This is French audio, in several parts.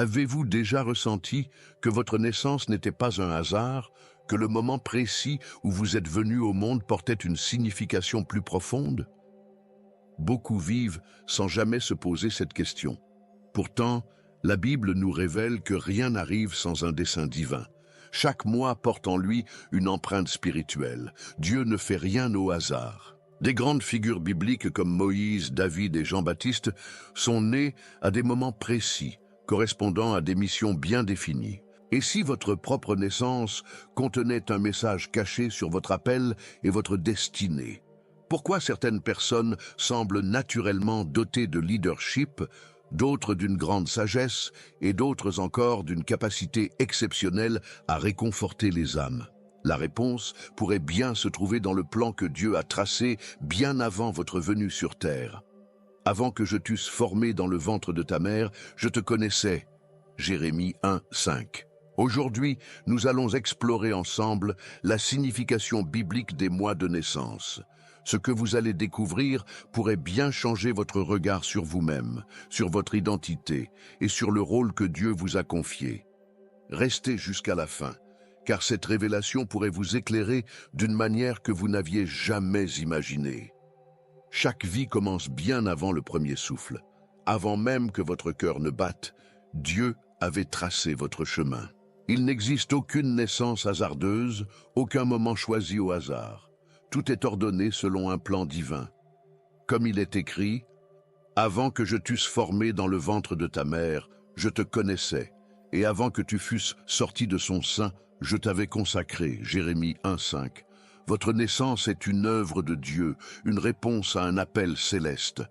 Avez-vous déjà ressenti que votre naissance n'était pas un hasard, que le moment précis où vous êtes venu au monde portait une signification plus profonde? Beaucoup vivent sans jamais se poser cette question. Pourtant, la Bible nous révèle que rien n'arrive sans un dessein divin. Chaque mois porte en lui une empreinte spirituelle. Dieu ne fait rien au hasard. Des grandes figures bibliques comme Moïse, David et Jean-Baptiste sont nées à des moments précis, correspondant à des missions bien définies. Et si votre propre naissance contenait un message caché sur votre appel et votre destinée? Pourquoi certaines personnes semblent naturellement dotées de leadership, d'autres d'une grande sagesse et d'autres encore d'une capacité exceptionnelle à réconforter les âmes? La réponse pourrait bien se trouver dans le plan que Dieu a tracé bien avant votre venue sur terre. Avant que je t'eusse formé dans le ventre de ta mère, je te connaissais. Jérémie 1, 5. Aujourd'hui, nous allons explorer ensemble la signification biblique des mois de naissance. Ce que vous allez découvrir pourrait bien changer votre regard sur vous-même, sur votre identité et sur le rôle que Dieu vous a confié. Restez jusqu'à la fin, car cette révélation pourrait vous éclairer d'une manière que vous n'aviez jamais imaginée. Chaque vie commence bien avant le premier souffle. Avant même que votre cœur ne batte, Dieu avait tracé votre chemin. Il n'existe aucune naissance hasardeuse, aucun moment choisi au hasard. Tout est ordonné selon un plan divin. Comme il est écrit, « Avant que je t'eusse formé dans le ventre de ta mère, je te connaissais, et avant que tu fusses sorti de son sein, je t'avais consacré. » Jérémie 1, 5. Votre naissance est une œuvre de Dieu, une réponse à un appel céleste.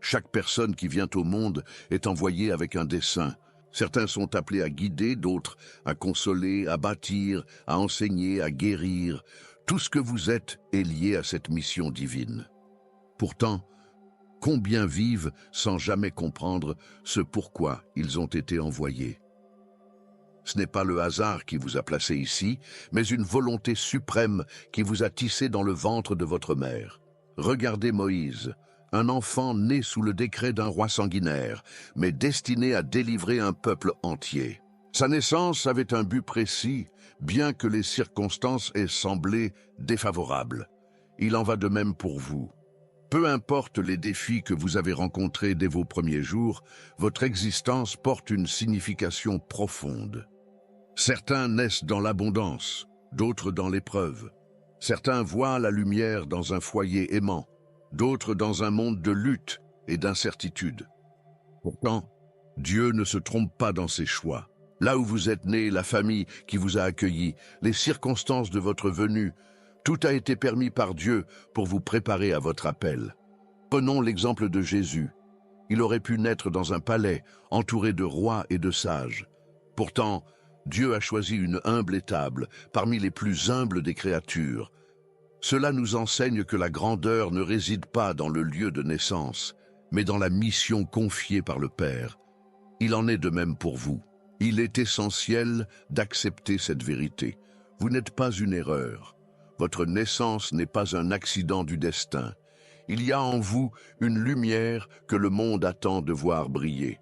Chaque personne qui vient au monde est envoyée avec un dessein. Certains sont appelés à guider, d'autres à consoler, à bâtir, à enseigner, à guérir. Tout ce que vous êtes est lié à cette mission divine. Pourtant, combien vivent sans jamais comprendre ce pourquoi ils ont été envoyés? Ce n'est pas le hasard qui vous a placé ici, mais une volonté suprême qui vous a tissé dans le ventre de votre mère. Regardez Moïse, un enfant né sous le décret d'un roi sanguinaire, mais destiné à délivrer un peuple entier. Sa naissance avait un but précis, bien que les circonstances aient semblé défavorables. Il en va de même pour vous. Peu importe les défis que vous avez rencontrés dès vos premiers jours, votre existence porte une signification profonde. Certains naissent dans l'abondance, d'autres dans l'épreuve. Certains voient la lumière dans un foyer aimant, d'autres dans un monde de lutte et d'incertitude. Pourtant, Dieu ne se trompe pas dans ses choix. Là où vous êtes né, la famille qui vous a accueilli, les circonstances de votre venue, tout a été permis par Dieu pour vous préparer à votre appel. Prenons l'exemple de Jésus. Il aurait pu naître dans un palais, entouré de rois et de sages. Pourtant, Dieu a choisi une humble étable, parmi les plus humbles des créatures. Cela nous enseigne que la grandeur ne réside pas dans le lieu de naissance, mais dans la mission confiée par le Père. Il en est de même pour vous. Il est essentiel d'accepter cette vérité. Vous n'êtes pas une erreur. Votre naissance n'est pas un accident du destin. Il y a en vous une lumière que le monde attend de voir briller.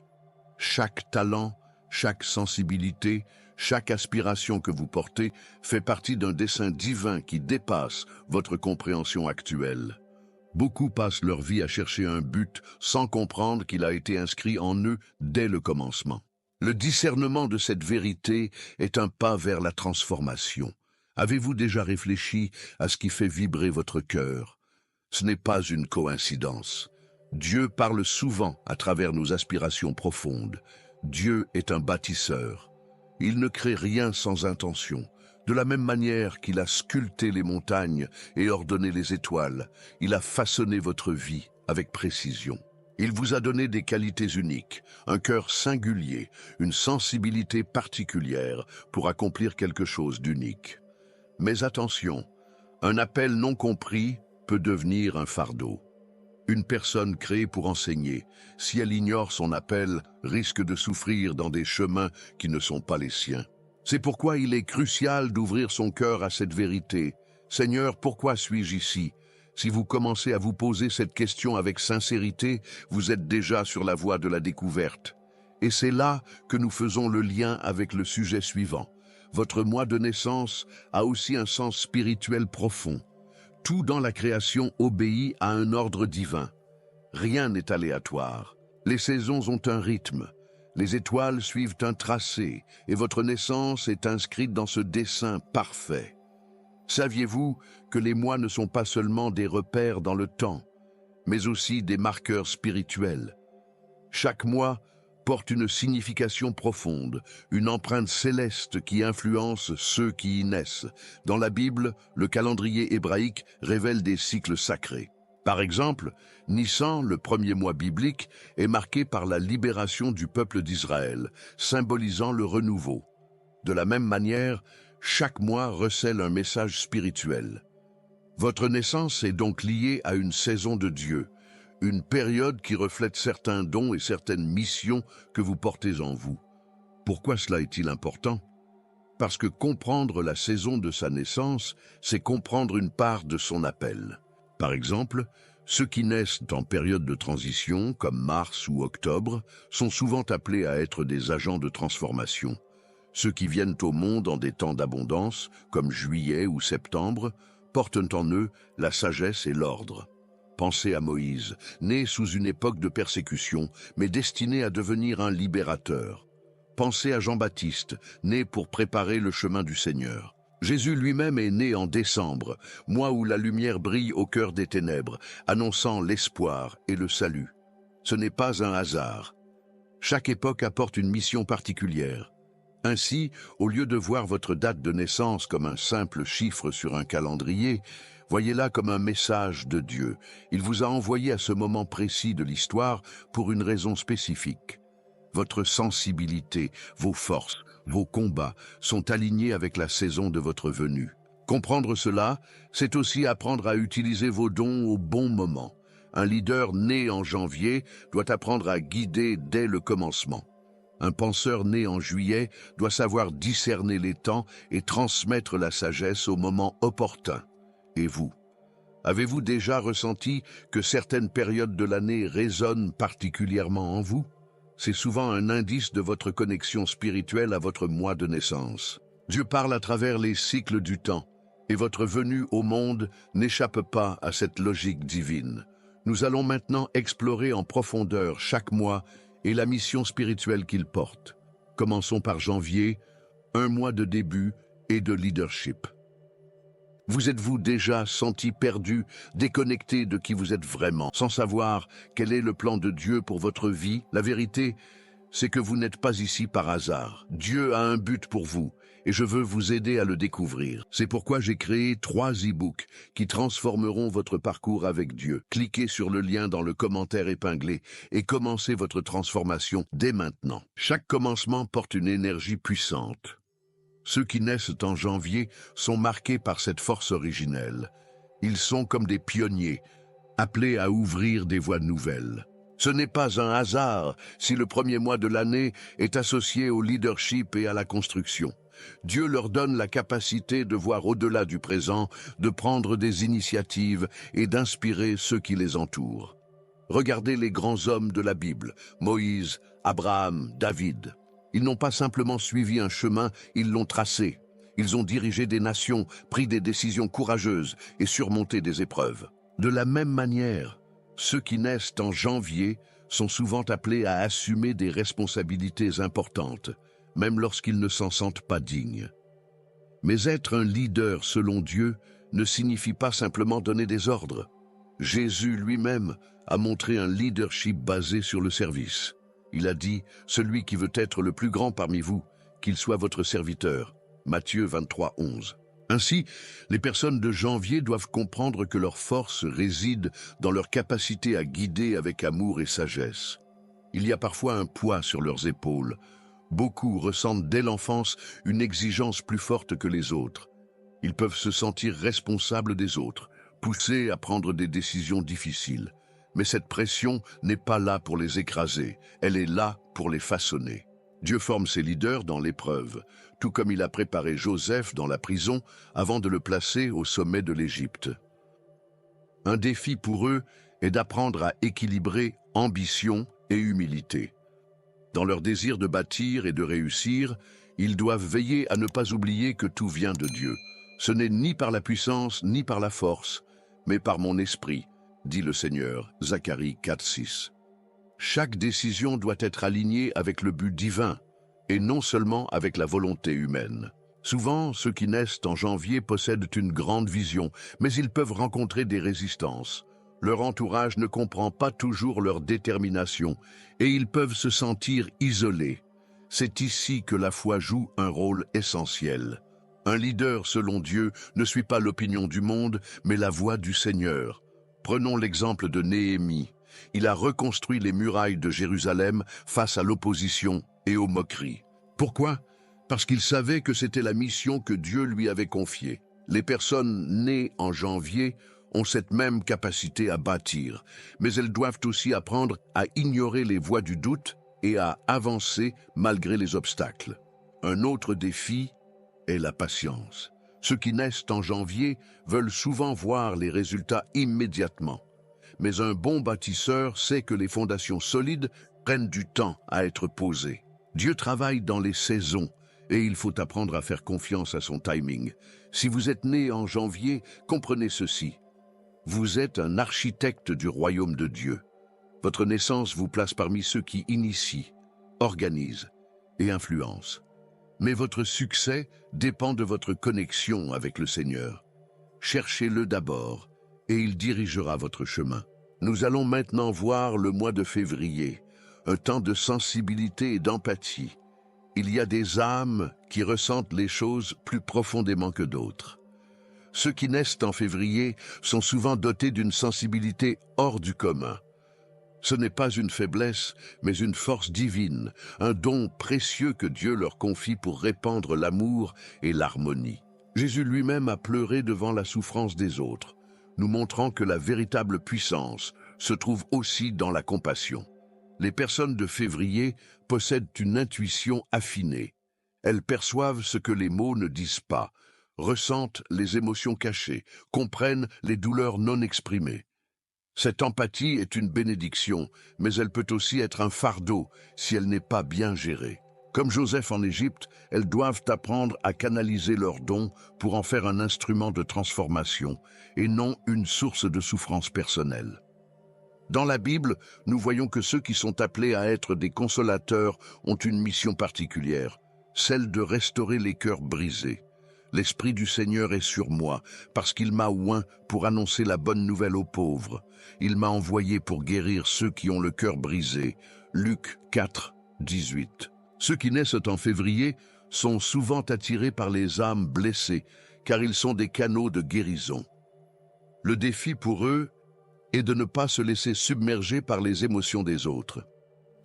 Chaque talent, chaque sensibilité, chaque aspiration que vous portez fait partie d'un dessein divin qui dépasse votre compréhension actuelle. Beaucoup passent leur vie à chercher un but sans comprendre qu'il a été inscrit en eux dès le commencement. Le discernement de cette vérité est un pas vers la transformation. Avez-vous déjà réfléchi à ce qui fait vibrer votre cœur? Ce n'est pas une coïncidence. Dieu parle souvent à travers nos aspirations profondes. Dieu est un bâtisseur. Il ne crée rien sans intention. De la même manière qu'il a sculpté les montagnes et ordonné les étoiles, il a façonné votre vie avec précision. Il vous a donné des qualités uniques, un cœur singulier, une sensibilité particulière pour accomplir quelque chose d'unique. Mais attention, un appel non compris peut devenir un fardeau. Une personne créée pour enseigner, si elle ignore son appel, risque de souffrir dans des chemins qui ne sont pas les siens. C'est pourquoi il est crucial d'ouvrir son cœur à cette vérité. Seigneur, pourquoi suis-je ici? Si vous commencez à vous poser cette question avec sincérité, vous êtes déjà sur la voie de la découverte. Et c'est là que nous faisons le lien avec le sujet suivant. Votre mois de naissance a aussi un sens spirituel profond. Tout dans la création obéit à un ordre divin. Rien n'est aléatoire. Les saisons ont un rythme. Les étoiles suivent un tracé et votre naissance est inscrite dans ce dessin parfait. Saviez-vous que les mois ne sont pas seulement des repères dans le temps, mais aussi des marqueurs spirituels? Chaque mois porte une signification profonde, une empreinte céleste qui influence ceux qui y naissent. Dans la Bible, le calendrier hébraïque révèle des cycles sacrés. Par exemple, Nissan, le premier mois biblique, est marqué par la libération du peuple d'Israël, symbolisant le renouveau. De la même manière, chaque mois recèle un message spirituel. Votre naissance est donc liée à une saison de Dieu, une période qui reflète certains dons et certaines missions que vous portez en vous. Pourquoi cela est-il important? Parce que comprendre la saison de sa naissance, c'est comprendre une part de son appel. Par exemple, ceux qui naissent en période de transition, comme mars ou octobre, sont souvent appelés à être des agents de transformation. Ceux qui viennent au monde en des temps d'abondance, comme juillet ou septembre, portent en eux la sagesse et l'ordre. Pensez à Moïse, né sous une époque de persécution, mais destiné à devenir un libérateur. Pensez à Jean-Baptiste, né pour préparer le chemin du Seigneur. Jésus lui-même est né en décembre, mois où la lumière brille au cœur des ténèbres, annonçant l'espoir et le salut. Ce n'est pas un hasard. Chaque époque apporte une mission particulière. Ainsi, au lieu de voir votre date de naissance comme un simple chiffre sur un calendrier, voyez-la comme un message de Dieu. Il vous a envoyé à ce moment précis de l'histoire pour une raison spécifique. Votre sensibilité, vos forces, vos combats sont alignés avec la saison de votre venue. Comprendre cela, c'est aussi apprendre à utiliser vos dons au bon moment. Un leader né en janvier doit apprendre à guider dès le commencement. Un penseur né en juillet doit savoir discerner les temps et transmettre la sagesse au moment opportun. Et vous? Avez-vous déjà ressenti que certaines périodes de l'année résonnent particulièrement en vous? C'est souvent un indice de votre connexion spirituelle à votre mois de naissance. Dieu parle à travers les cycles du temps, et votre venue au monde n'échappe pas à cette logique divine. Nous allons maintenant explorer en profondeur chaque mois et la mission spirituelle qu'il porte. Commençons par janvier, un mois de début et de leadership. Vous êtes-vous déjà senti perdu, déconnecté de qui vous êtes vraiment, sans savoir quel est le plan de Dieu pour votre vie? La vérité, c'est que vous n'êtes pas ici par hasard. Dieu a un but pour vous, et je veux vous aider à le découvrir. C'est pourquoi j'ai créé 3 e-books qui transformeront votre parcours avec Dieu. Cliquez sur le lien dans le commentaire épinglé et commencez votre transformation dès maintenant. Chaque commencement porte une énergie puissante. Ceux qui naissent en janvier sont marqués par cette force originelle. Ils sont comme des pionniers, appelés à ouvrir des voies nouvelles. Ce n'est pas un hasard si le premier mois de l'année est associé au leadership et à la construction. Dieu leur donne la capacité de voir au-delà du présent, de prendre des initiatives et d'inspirer ceux qui les entourent. Regardez les grands hommes de la Bible, Moïse, Abraham, David. Ils n'ont pas simplement suivi un chemin, ils l'ont tracé. Ils ont dirigé des nations, pris des décisions courageuses et surmonté des épreuves. De la même manière, ceux qui naissent en janvier sont souvent appelés à assumer des responsabilités importantes, même lorsqu'ils ne s'en sentent pas dignes. Mais être un leader selon Dieu ne signifie pas simplement donner des ordres. Jésus lui-même a montré un leadership basé sur le service. Il a dit « Celui qui veut être le plus grand parmi vous, qu'il soit votre serviteur ». Matthieu 23, 11. Ainsi, les personnes de janvier doivent comprendre que leur force réside dans leur capacité à guider avec amour et sagesse. Il y a parfois un poids sur leurs épaules. Beaucoup ressentent dès l'enfance une exigence plus forte que les autres. Ils peuvent se sentir responsables des autres, poussés à prendre des décisions difficiles. Mais cette pression n'est pas là pour les écraser, elle est là pour les façonner. Dieu forme ses leaders dans l'épreuve, tout comme il a préparé Joseph dans la prison avant de le placer au sommet de l'Égypte. Un défi pour eux est d'apprendre à équilibrer ambition et humilité. Dans leur désir de bâtir et de réussir, ils doivent veiller à ne pas oublier que tout vient de Dieu. Ce n'est ni par la puissance ni par la force, mais par mon esprit, dit le Seigneur. Zacharie 4:6. Chaque décision doit être alignée avec le but divin, et non seulement avec la volonté humaine. Souvent, ceux qui naissent en janvier possèdent une grande vision, mais ils peuvent rencontrer des résistances. Leur entourage ne comprend pas toujours leur détermination, et ils peuvent se sentir isolés. C'est ici que la foi joue un rôle essentiel. Un leader, selon Dieu, ne suit pas l'opinion du monde, mais la voix du Seigneur. Prenons l'exemple de Néhémie. Il a reconstruit les murailles de Jérusalem face à l'opposition et aux moqueries. Pourquoi ? Parce qu'il savait que c'était la mission que Dieu lui avait confiée. Les personnes nées en janvier ont cette même capacité à bâtir, mais elles doivent aussi apprendre à ignorer les voix du doute et à avancer malgré les obstacles. Un autre défi est la patience. Ceux qui naissent en janvier veulent souvent voir les résultats immédiatement. Mais un bon bâtisseur sait que les fondations solides prennent du temps à être posées. Dieu travaille dans les saisons et il faut apprendre à faire confiance à son timing. Si vous êtes né en janvier, comprenez ceci. Vous êtes un architecte du royaume de Dieu. Votre naissance vous place parmi ceux qui initient, organisent et influencent. Mais votre succès dépend de votre connexion avec le Seigneur. Cherchez-le d'abord et il dirigera votre chemin. Nous allons maintenant voir le mois de février, un temps de sensibilité et d'empathie. Il y a des âmes qui ressentent les choses plus profondément que d'autres. Ceux qui naissent en février sont souvent dotés d'une sensibilité hors du commun. Ce n'est pas une faiblesse, mais une force divine, un don précieux que Dieu leur confie pour répandre l'amour et l'harmonie. Jésus lui-même a pleuré devant la souffrance des autres, nous montrant que la véritable puissance se trouve aussi dans la compassion. Les personnes de février possèdent une intuition affinée. Elles perçoivent ce que les mots ne disent pas, ressentent les émotions cachées, comprennent les douleurs non exprimées. Cette empathie est une bénédiction, mais elle peut aussi être un fardeau si elle n'est pas bien gérée. Comme Joseph en Égypte, elles doivent apprendre à canaliser leurs dons pour en faire un instrument de transformation et non une source de souffrance personnelle. Dans la Bible, nous voyons que ceux qui sont appelés à être des consolateurs ont une mission particulière, celle de restaurer les cœurs brisés. L'Esprit du Seigneur est sur moi, parce qu'il m'a oint pour annoncer la bonne nouvelle aux pauvres. Il m'a envoyé pour guérir ceux qui ont le cœur brisé. Luc 4, 18. Ceux qui naissent en février sont souvent attirés par les âmes blessées, car ils sont des canaux de guérison. Le défi pour eux est de ne pas se laisser submerger par les émotions des autres.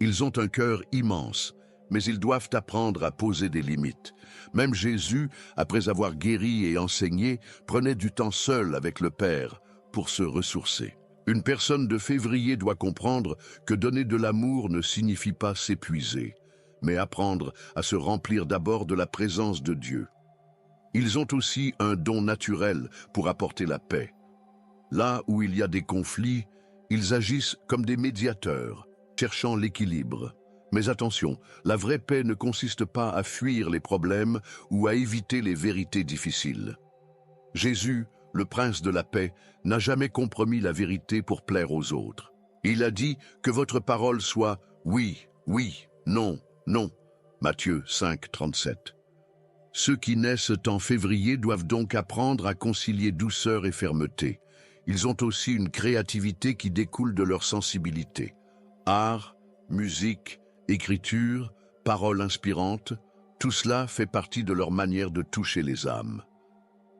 Ils ont un cœur immense, mais ils doivent apprendre à poser des limites. Même Jésus, après avoir guéri et enseigné, prenait du temps seul avec le Père pour se ressourcer. Une personne de février doit comprendre que donner de l'amour ne signifie pas s'épuiser, mais apprendre à se remplir d'abord de la présence de Dieu. Ils ont aussi un don naturel pour apporter la paix. Là où il y a des conflits, ils agissent comme des médiateurs, cherchant l'équilibre. Mais attention, la vraie paix ne consiste pas à fuir les problèmes ou à éviter les vérités difficiles. Jésus, le prince de la paix, n'a jamais compromis la vérité pour plaire aux autres. Il a dit que votre parole soit oui, oui, non, non. Matthieu 5, 37. Ceux qui naissent en février doivent donc apprendre à concilier douceur et fermeté. Ils ont aussi une créativité qui découle de leur sensibilité. Art, musique, écriture, paroles inspirantes, tout cela fait partie de leur manière de toucher les âmes.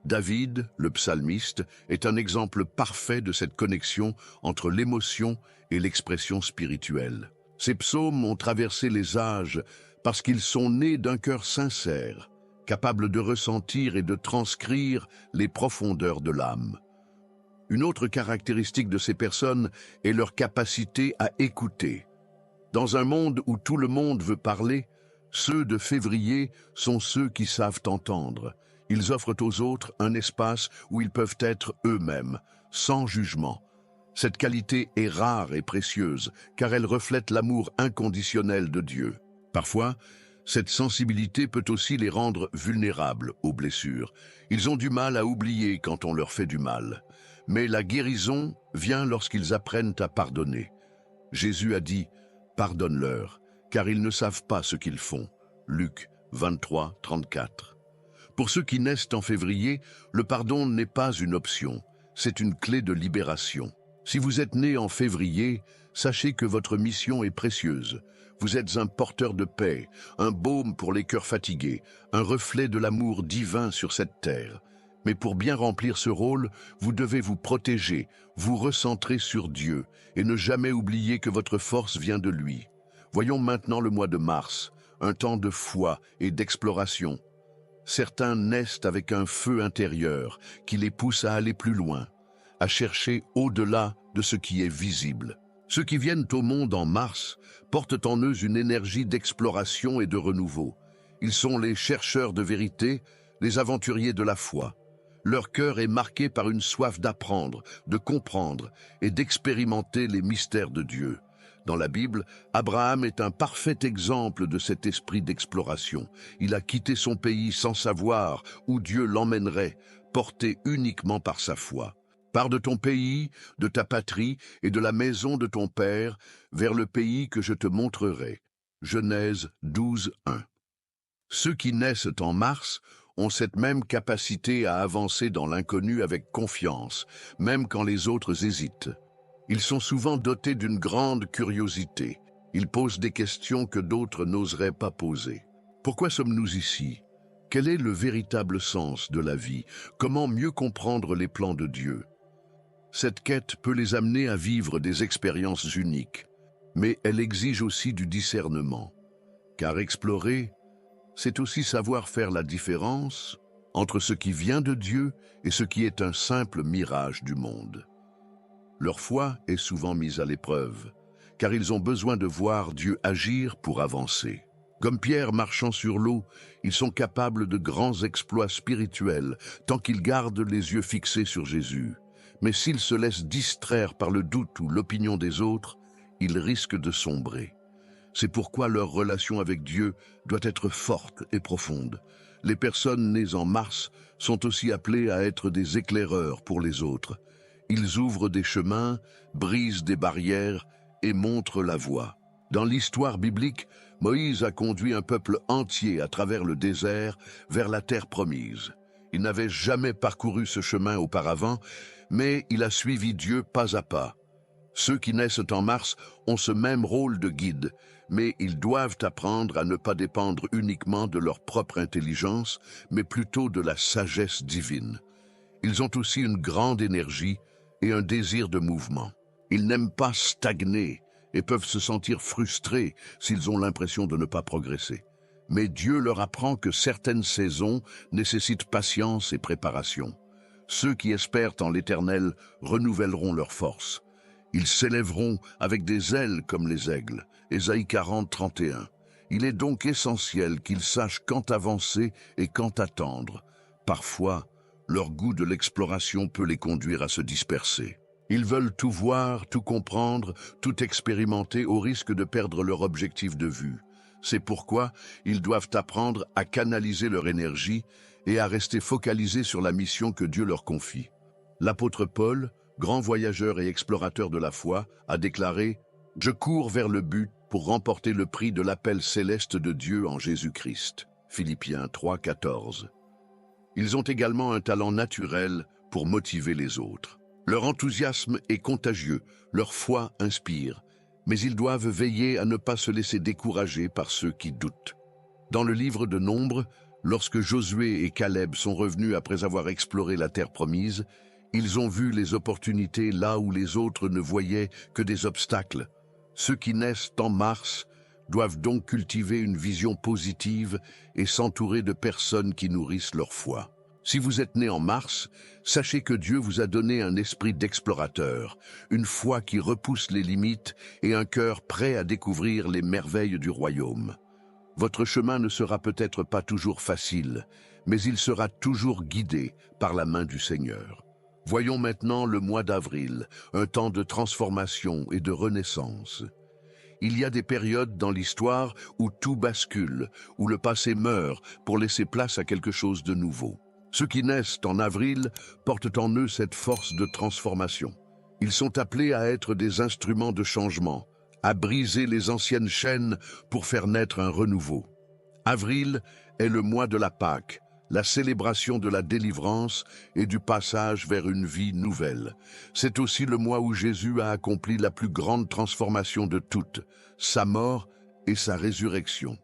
David, le psalmiste, est un exemple parfait de cette connexion entre l'émotion et l'expression spirituelle. Ces psaumes ont traversé les âges parce qu'ils sont nés d'un cœur sincère, capable de ressentir et de transcrire les profondeurs de l'âme. Une autre caractéristique de ces personnes est leur capacité à écouter. Dans un monde où tout le monde veut parler, ceux de février sont ceux qui savent entendre. Ils offrent aux autres un espace où ils peuvent être eux-mêmes, sans jugement. Cette qualité est rare et précieuse, car elle reflète l'amour inconditionnel de Dieu. Parfois, cette sensibilité peut aussi les rendre vulnérables aux blessures. Ils ont du mal à oublier quand on leur fait du mal. Mais la guérison vient lorsqu'ils apprennent à pardonner. Jésus a dit « Pardonne-leur, car ils ne savent pas ce qu'ils font ». Luc 23, 34. Pour ceux qui naissent en février, le pardon n'est pas une option, c'est une clé de libération. Si vous êtes né en février, sachez que votre mission est précieuse. Vous êtes un porteur de paix, un baume pour les cœurs fatigués, un reflet de l'amour divin sur cette terre. Mais pour bien remplir ce rôle, vous devez vous protéger, vous recentrer sur Dieu et ne jamais oublier que votre force vient de lui. Voyons maintenant le mois de mars, un temps de foi et d'exploration. Certains naissent avec un feu intérieur qui les pousse à aller plus loin, à chercher au-delà de ce qui est visible. Ceux qui viennent au monde en mars portent en eux une énergie d'exploration et de renouveau. Ils sont les chercheurs de vérité, les aventuriers de la foi. Leur cœur est marqué par une soif d'apprendre, de comprendre et d'expérimenter les mystères de Dieu. Dans la Bible, Abraham est un parfait exemple de cet esprit d'exploration. Il a quitté son pays sans savoir où Dieu l'emmènerait, porté uniquement par sa foi. Pars de ton pays, de ta patrie et de la maison de ton père vers le pays que je te montrerai. Genèse 12, 1. Ceux qui naissent en mars ont cette même capacité à avancer dans l'inconnu avec confiance, même quand les autres hésitent. Ils sont souvent dotés d'une grande curiosité. Ils posent des questions que d'autres n'oseraient pas poser. Pourquoi sommes-nous ici? Quel est le véritable sens de la vie? Comment mieux comprendre les plans de Dieu? Cette quête peut les amener à vivre des expériences uniques, mais elle exige aussi du discernement. Car explorer, c'est aussi savoir faire la différence entre ce qui vient de Dieu et ce qui est un simple mirage du monde. Leur foi est souvent mise à l'épreuve, car ils ont besoin de voir Dieu agir pour avancer. Comme Pierre marchant sur l'eau, ils sont capables de grands exploits spirituels tant qu'ils gardent les yeux fixés sur Jésus. Mais s'ils se laissent distraire par le doute ou l'opinion des autres, ils risquent de sombrer. C'est pourquoi leur relation avec Dieu doit être forte et profonde. Les personnes nées en mars sont aussi appelées à être des éclaireurs pour les autres. Ils ouvrent des chemins, brisent des barrières et montrent la voie. Dans l'histoire biblique, Moïse a conduit un peuple entier à travers le désert vers la terre promise. Il n'avait jamais parcouru ce chemin auparavant, mais il a suivi Dieu pas à pas. Ceux qui naissent en mars ont ce même rôle de guide, mais ils doivent apprendre à ne pas dépendre uniquement de leur propre intelligence, mais plutôt de la sagesse divine. Ils ont aussi une grande énergie et un désir de mouvement. Ils n'aiment pas stagner et peuvent se sentir frustrés s'ils ont l'impression de ne pas progresser. Mais Dieu leur apprend que certaines saisons nécessitent patience et préparation. Ceux qui espèrent en l'Éternel renouvelleront leurs forces. Ils s'élèveront avec des ailes comme les aigles. Ésaïe 40, 31. Il est donc essentiel qu'ils sachent quand avancer et quand attendre. Parfois, leur goût de l'exploration peut les conduire à se disperser. Ils veulent tout voir, tout comprendre, tout expérimenter au risque de perdre leur objectif de vue. C'est pourquoi ils doivent apprendre à canaliser leur énergie et à rester focalisés sur la mission que Dieu leur confie. L'apôtre Paul, grand voyageur et explorateur de la foi, a déclaré « Je cours vers le but pour remporter le prix de l'appel céleste de Dieu en Jésus-Christ. » Philippiens 3, 14. Ils ont également un talent naturel pour motiver les autres. Leur enthousiasme est contagieux, leur foi inspire, mais ils doivent veiller à ne pas se laisser décourager par ceux qui doutent. Dans le livre de Nombres, lorsque Josué et Caleb sont revenus après avoir exploré la terre promise, ils ont vu les opportunités là où les autres ne voyaient que des obstacles. Ceux qui naissent en mars doivent donc cultiver une vision positive et s'entourer de personnes qui nourrissent leur foi. Si vous êtes né en mars, sachez que Dieu vous a donné un esprit d'explorateur, une foi qui repousse les limites et un cœur prêt à découvrir les merveilles du royaume. Votre chemin ne sera peut-être pas toujours facile, mais il sera toujours guidé par la main du Seigneur. Voyons maintenant le mois d'avril, un temps de transformation et de renaissance. Il y a des périodes dans l'histoire où tout bascule, où le passé meurt pour laisser place à quelque chose de nouveau. Ceux qui naissent en avril portent en eux cette force de transformation. Ils sont appelés à être des instruments de changement, à briser les anciennes chaînes pour faire naître un renouveau. Avril est le mois de la Pâque, la célébration de la délivrance et du passage vers une vie nouvelle. C'est aussi le mois où Jésus a accompli la plus grande transformation de toutes, sa mort et sa résurrection.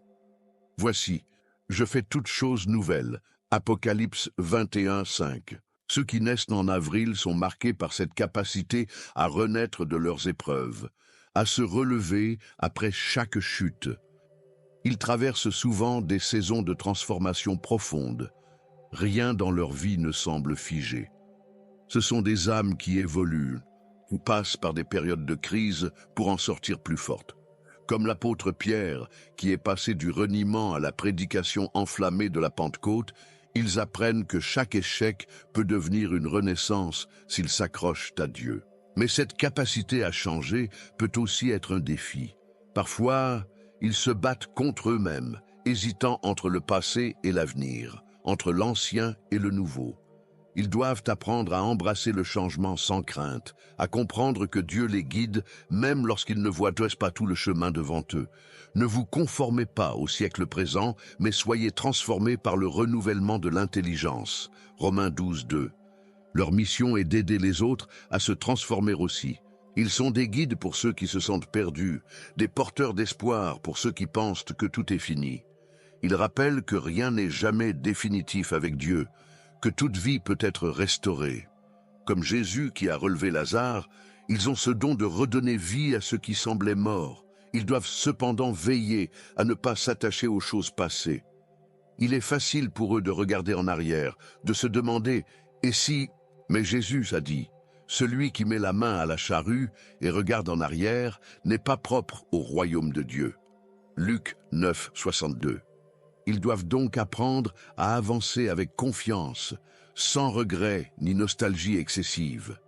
Voici, je fais toutes choses nouvelles. Apocalypse 21, 5. Ceux qui naissent en avril sont marqués par cette capacité à renaître de leurs épreuves, à se relever après chaque chute. Ils traversent souvent des saisons de transformation profonde. Rien dans leur vie ne semble figé. Ce sont des âmes qui évoluent, ou passent par des périodes de crise pour en sortir plus fortes. Comme l'apôtre Pierre, qui est passé du reniement à la prédication enflammée de la Pentecôte, ils apprennent que chaque échec peut devenir une renaissance s'ils s'accrochent à Dieu. Mais cette capacité à changer peut aussi être un défi. Parfois, ils se battent contre eux-mêmes, hésitant entre le passé et l'avenir, entre l'ancien et le nouveau. Ils doivent apprendre à embrasser le changement sans crainte, à comprendre que Dieu les guide même lorsqu'ils ne voient pas tout le chemin devant eux. Ne vous conformez pas au siècle présent, mais soyez transformés par le renouvellement de l'intelligence. Romains 12, 2. Leur mission est d'aider les autres à se transformer aussi. Ils sont des guides pour ceux qui se sentent perdus, des porteurs d'espoir pour ceux qui pensent que tout est fini. Ils rappellent que rien n'est jamais définitif avec Dieu, que toute vie peut être restaurée. Comme Jésus qui a relevé Lazare, ils ont ce don de redonner vie à ceux qui semblaient morts. Ils doivent cependant veiller à ne pas s'attacher aux choses passées. Il est facile pour eux de regarder en arrière, de se demander « et si ?» Mais Jésus a dit « Celui qui met la main à la charrue et regarde en arrière n'est pas propre au royaume de Dieu. » Luc 9, 62. Ils doivent donc apprendre à avancer avec confiance, sans regret ni nostalgie excessive.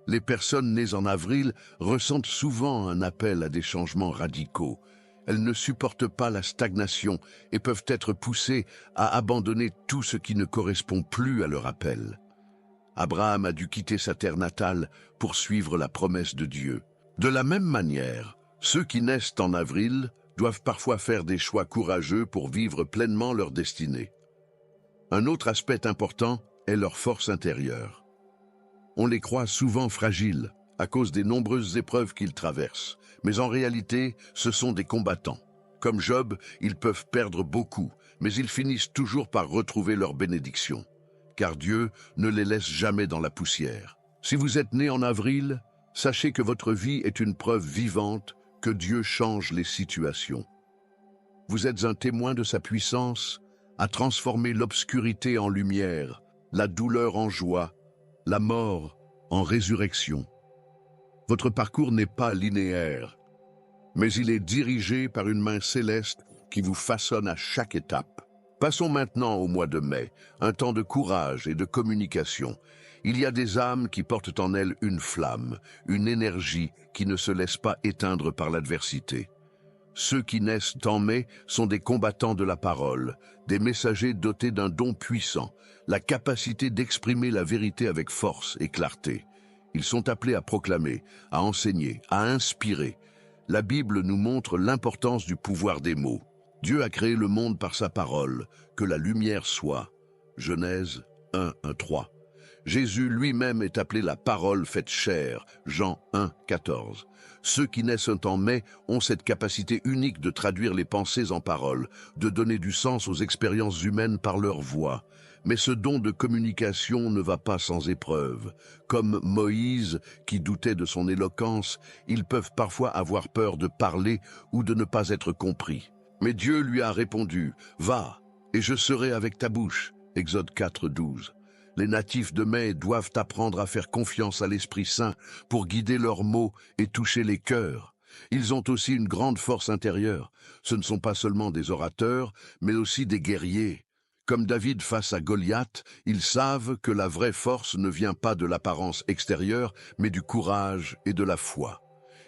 Les personnes nées en avril ressentent souvent un appel à des changements radicaux. Elles ne supportent pas la stagnation et peuvent être poussées à abandonner tout ce qui ne correspond plus à leur appel. Abraham a dû quitter sa terre natale pour suivre la promesse de Dieu. De la même manière, ceux qui naissent en avril doivent parfois faire des choix courageux pour vivre pleinement leur destinée. Un autre aspect important est leur force intérieure. On les croit souvent fragiles à cause des nombreuses épreuves qu'ils traversent, mais en réalité, ce sont des combattants. Comme Job, ils peuvent perdre beaucoup, mais ils finissent toujours par retrouver leur bénédiction, car Dieu ne les laisse jamais dans la poussière. Si vous êtes né en avril, sachez que votre vie est une preuve vivante que Dieu change les situations. Vous êtes un témoin de sa puissance à transformer l'obscurité en lumière, la douleur en joie, la mort en résurrection. Votre parcours n'est pas linéaire, mais il est dirigé par une main céleste qui vous façonne à chaque étape. Passons maintenant au mois de mai, un temps de courage et de communication. Il y a des âmes qui portent en elles une flamme, une énergie qui ne se laisse pas éteindre par l'adversité. Ceux qui naissent en mai sont des combattants de la parole, des messagers dotés d'un don puissant, la capacité d'exprimer la vérité avec force et clarté. Ils sont appelés à proclamer, à enseigner, à inspirer. La Bible nous montre l'importance du pouvoir des mots. Dieu a créé le monde par sa parole, que la lumière soit. Genèse 1, 1, 3. Jésus lui-même est appelé la parole faite chair, Jean 1, 14. Ceux qui naissent en mai ont cette capacité unique de traduire les pensées en paroles, de donner du sens aux expériences humaines par leur voix. Mais ce don de communication ne va pas sans épreuve. Comme Moïse, qui doutait de son éloquence, ils peuvent parfois avoir peur de parler ou de ne pas être compris. Mais Dieu lui a répondu « Va, et je serai avec ta bouche » Exode 4, 12. Les natifs de Mai doivent apprendre à faire confiance à l'Esprit Saint pour guider leurs mots et toucher les cœurs. Ils ont aussi une grande force intérieure. Ce ne sont pas seulement des orateurs, mais aussi des guerriers. Comme David face à Goliath, ils savent que la vraie force ne vient pas de l'apparence extérieure, mais du courage et de la foi.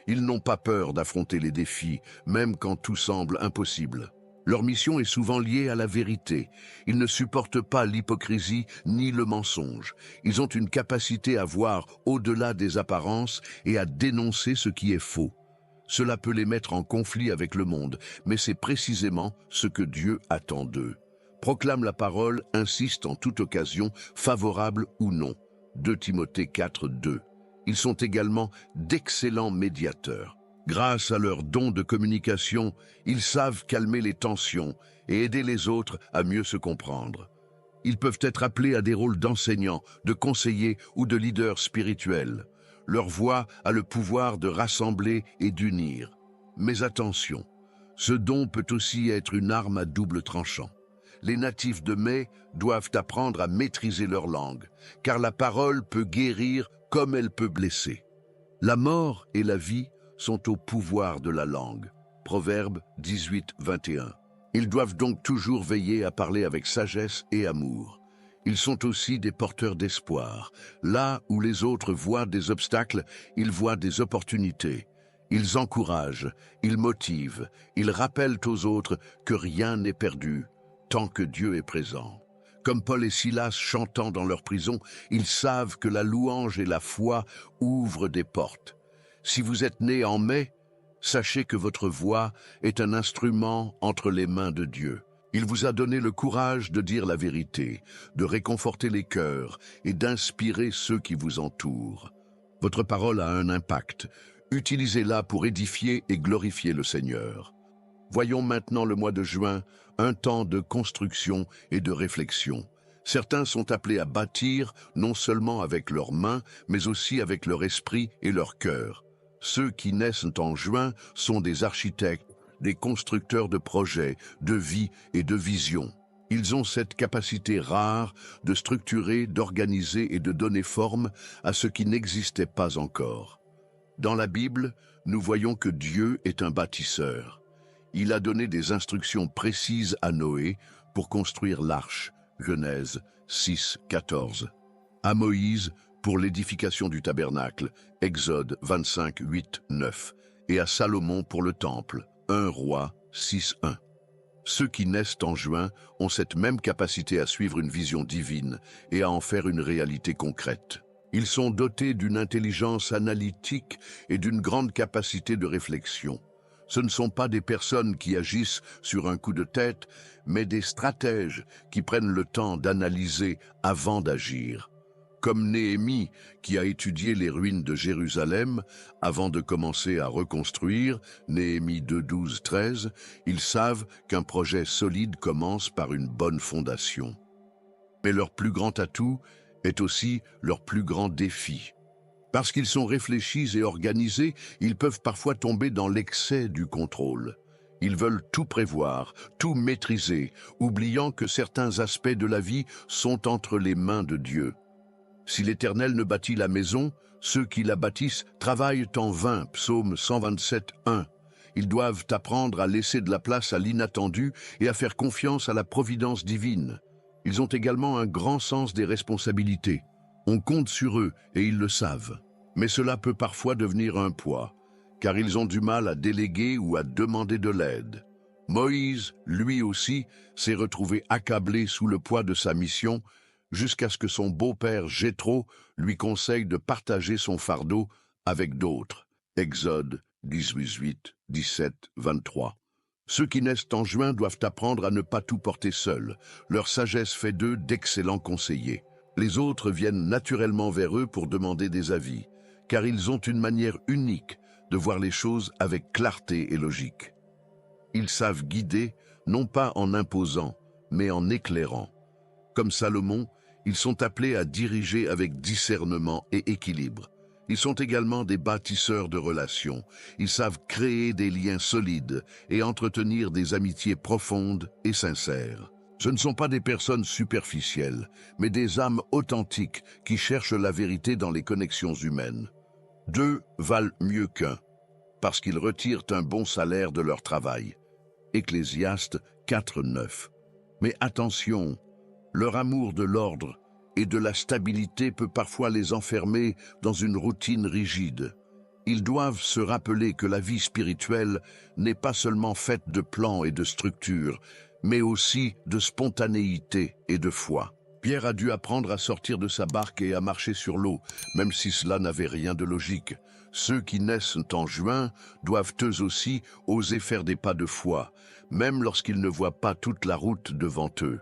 Ils n'ont pas peur d'affronter les défis, même quand tout semble impossible. Leur mission est souvent liée à la vérité. Ils ne supportent pas l'hypocrisie ni le mensonge. Ils ont une capacité à voir au-delà des apparences et à dénoncer ce qui est faux. Cela peut les mettre en conflit avec le monde, mais c'est précisément ce que Dieu attend d'eux. Proclame la parole, insiste en toute occasion, favorable ou non. 2 Timothée 4, 2. Ils sont également d'excellents médiateurs. Grâce à leur don de communication, ils savent calmer les tensions et aider les autres à mieux se comprendre. Ils peuvent être appelés à des rôles d'enseignants, de conseillers ou de leaders spirituels. Leur voix a le pouvoir de rassembler et d'unir. Mais attention, ce don peut aussi être une arme à double tranchant. Les natifs de Mai doivent apprendre à maîtriser leur langue, car la parole peut guérir comme elle peut blesser. La mort et la vie sont au pouvoir de la langue. Proverbe 18, 21. Ils doivent donc toujours veiller à parler avec sagesse et amour. Ils sont aussi des porteurs d'espoir. Là où les autres voient des obstacles, ils voient des opportunités. Ils encouragent, ils motivent, ils rappellent aux autres que rien n'est perdu tant que Dieu est présent. Comme Paul et Silas chantant dans leur prison, ils savent que la louange et la foi ouvrent des portes. Si vous êtes né en mai, sachez que votre voix est un instrument entre les mains de Dieu. Il vous a donné le courage de dire la vérité, de réconforter les cœurs et d'inspirer ceux qui vous entourent. Votre parole a un impact. Utilisez-la pour édifier et glorifier le Seigneur. Voyons maintenant le mois de juin, un temps de construction et de réflexion. Certains sont appelés à bâtir, non seulement avec leurs mains, mais aussi avec leur esprit et leur cœur. Ceux qui naissent en juin sont des architectes, des constructeurs de projets, de vie et de vision. Ils ont cette capacité rare de structurer, d'organiser et de donner forme à ce qui n'existait pas encore. Dans la Bible, nous voyons que Dieu est un bâtisseur. Il a donné des instructions précises à Noé pour construire l'arche, Genèse 6, 14. À Moïse pour l'édification du tabernacle, Exode 25, 8, 9. Et à Salomon pour le temple, 1 Roi 6, 1. Ceux qui naissent en juin ont cette même capacité à suivre une vision divine et à en faire une réalité concrète. Ils sont dotés d'une intelligence analytique et d'une grande capacité de réflexion. Ce ne sont pas des personnes qui agissent sur un coup de tête, mais des stratèges qui prennent le temps d'analyser avant d'agir. Comme Néhémie, qui a étudié les ruines de Jérusalem avant de commencer à reconstruire, Néhémie 2, 12, 13, ils savent qu'un projet solide commence par une bonne fondation. Mais leur plus grand atout est aussi leur plus grand défi. Parce qu'ils sont réfléchis et organisés, ils peuvent parfois tomber dans l'excès du contrôle. Ils veulent tout prévoir, tout maîtriser, oubliant que certains aspects de la vie sont entre les mains de Dieu. Si l'Éternel ne bâtit la maison, ceux qui la bâtissent travaillent en vain. Psaume 127, 1. Ils doivent apprendre à laisser de la place à l'inattendu et à faire confiance à la providence divine. Ils ont également un grand sens des responsabilités. On compte sur eux et ils le savent. Mais cela peut parfois devenir un poids, car ils ont du mal à déléguer ou à demander de l'aide. Moïse, lui aussi, s'est retrouvé accablé sous le poids de sa mission, jusqu'à ce que son beau-père Jéthro lui conseille de partager son fardeau avec d'autres. Exode 18, 17, 23. Ceux qui naissent en juin doivent apprendre à ne pas tout porter seuls. Leur sagesse fait d'eux d'excellents conseillers. Les autres viennent naturellement vers eux pour demander des avis, car ils ont une manière unique de voir les choses avec clarté et logique. Ils savent guider, non pas en imposant, mais en éclairant. Comme Salomon, ils sont appelés à diriger avec discernement et équilibre. Ils sont également des bâtisseurs de relations. Ils savent créer des liens solides et entretenir des amitiés profondes et sincères. Ce ne sont pas des personnes superficielles, mais des âmes authentiques qui cherchent la vérité dans les connexions humaines. Deux valent mieux qu'un, parce qu'ils retirent un bon salaire de leur travail. Ecclésiaste 4, 9. Mais attention, Leur amour de l'ordre et de la stabilité peut parfois les enfermer dans une routine rigide. Ils doivent se rappeler que la vie spirituelle n'est pas seulement faite de plans et de structures, mais aussi de spontanéité et de foi. Pierre a dû apprendre à sortir de sa barque et à marcher sur l'eau, même si cela n'avait rien de logique. Ceux qui naissent en juin doivent eux aussi oser faire des pas de foi, même lorsqu'ils ne voient pas toute la route devant eux.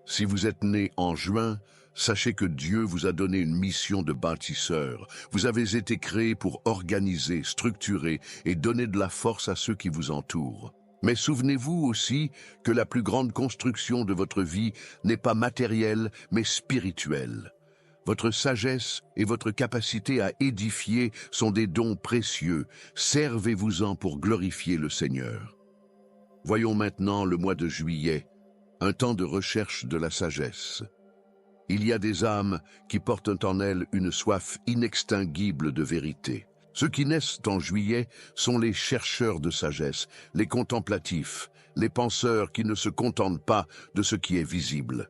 Si vous êtes né en juin, sachez que Dieu vous a donné une mission de bâtisseur. Vous avez été créé pour organiser, structurer et donner de la force à ceux qui vous entourent. Mais souvenez-vous aussi que la plus grande construction de votre vie n'est pas matérielle, mais spirituelle. Votre sagesse et votre capacité à édifier sont des dons précieux. Servez-vous-en pour glorifier le Seigneur. Voyons maintenant le mois de juillet, un temps de recherche de la sagesse. Il y a des âmes qui portent en elles une soif inextinguible de vérité. Ceux qui naissent en juillet sont les chercheurs de sagesse, les contemplatifs, les penseurs qui ne se contentent pas de ce qui est visible.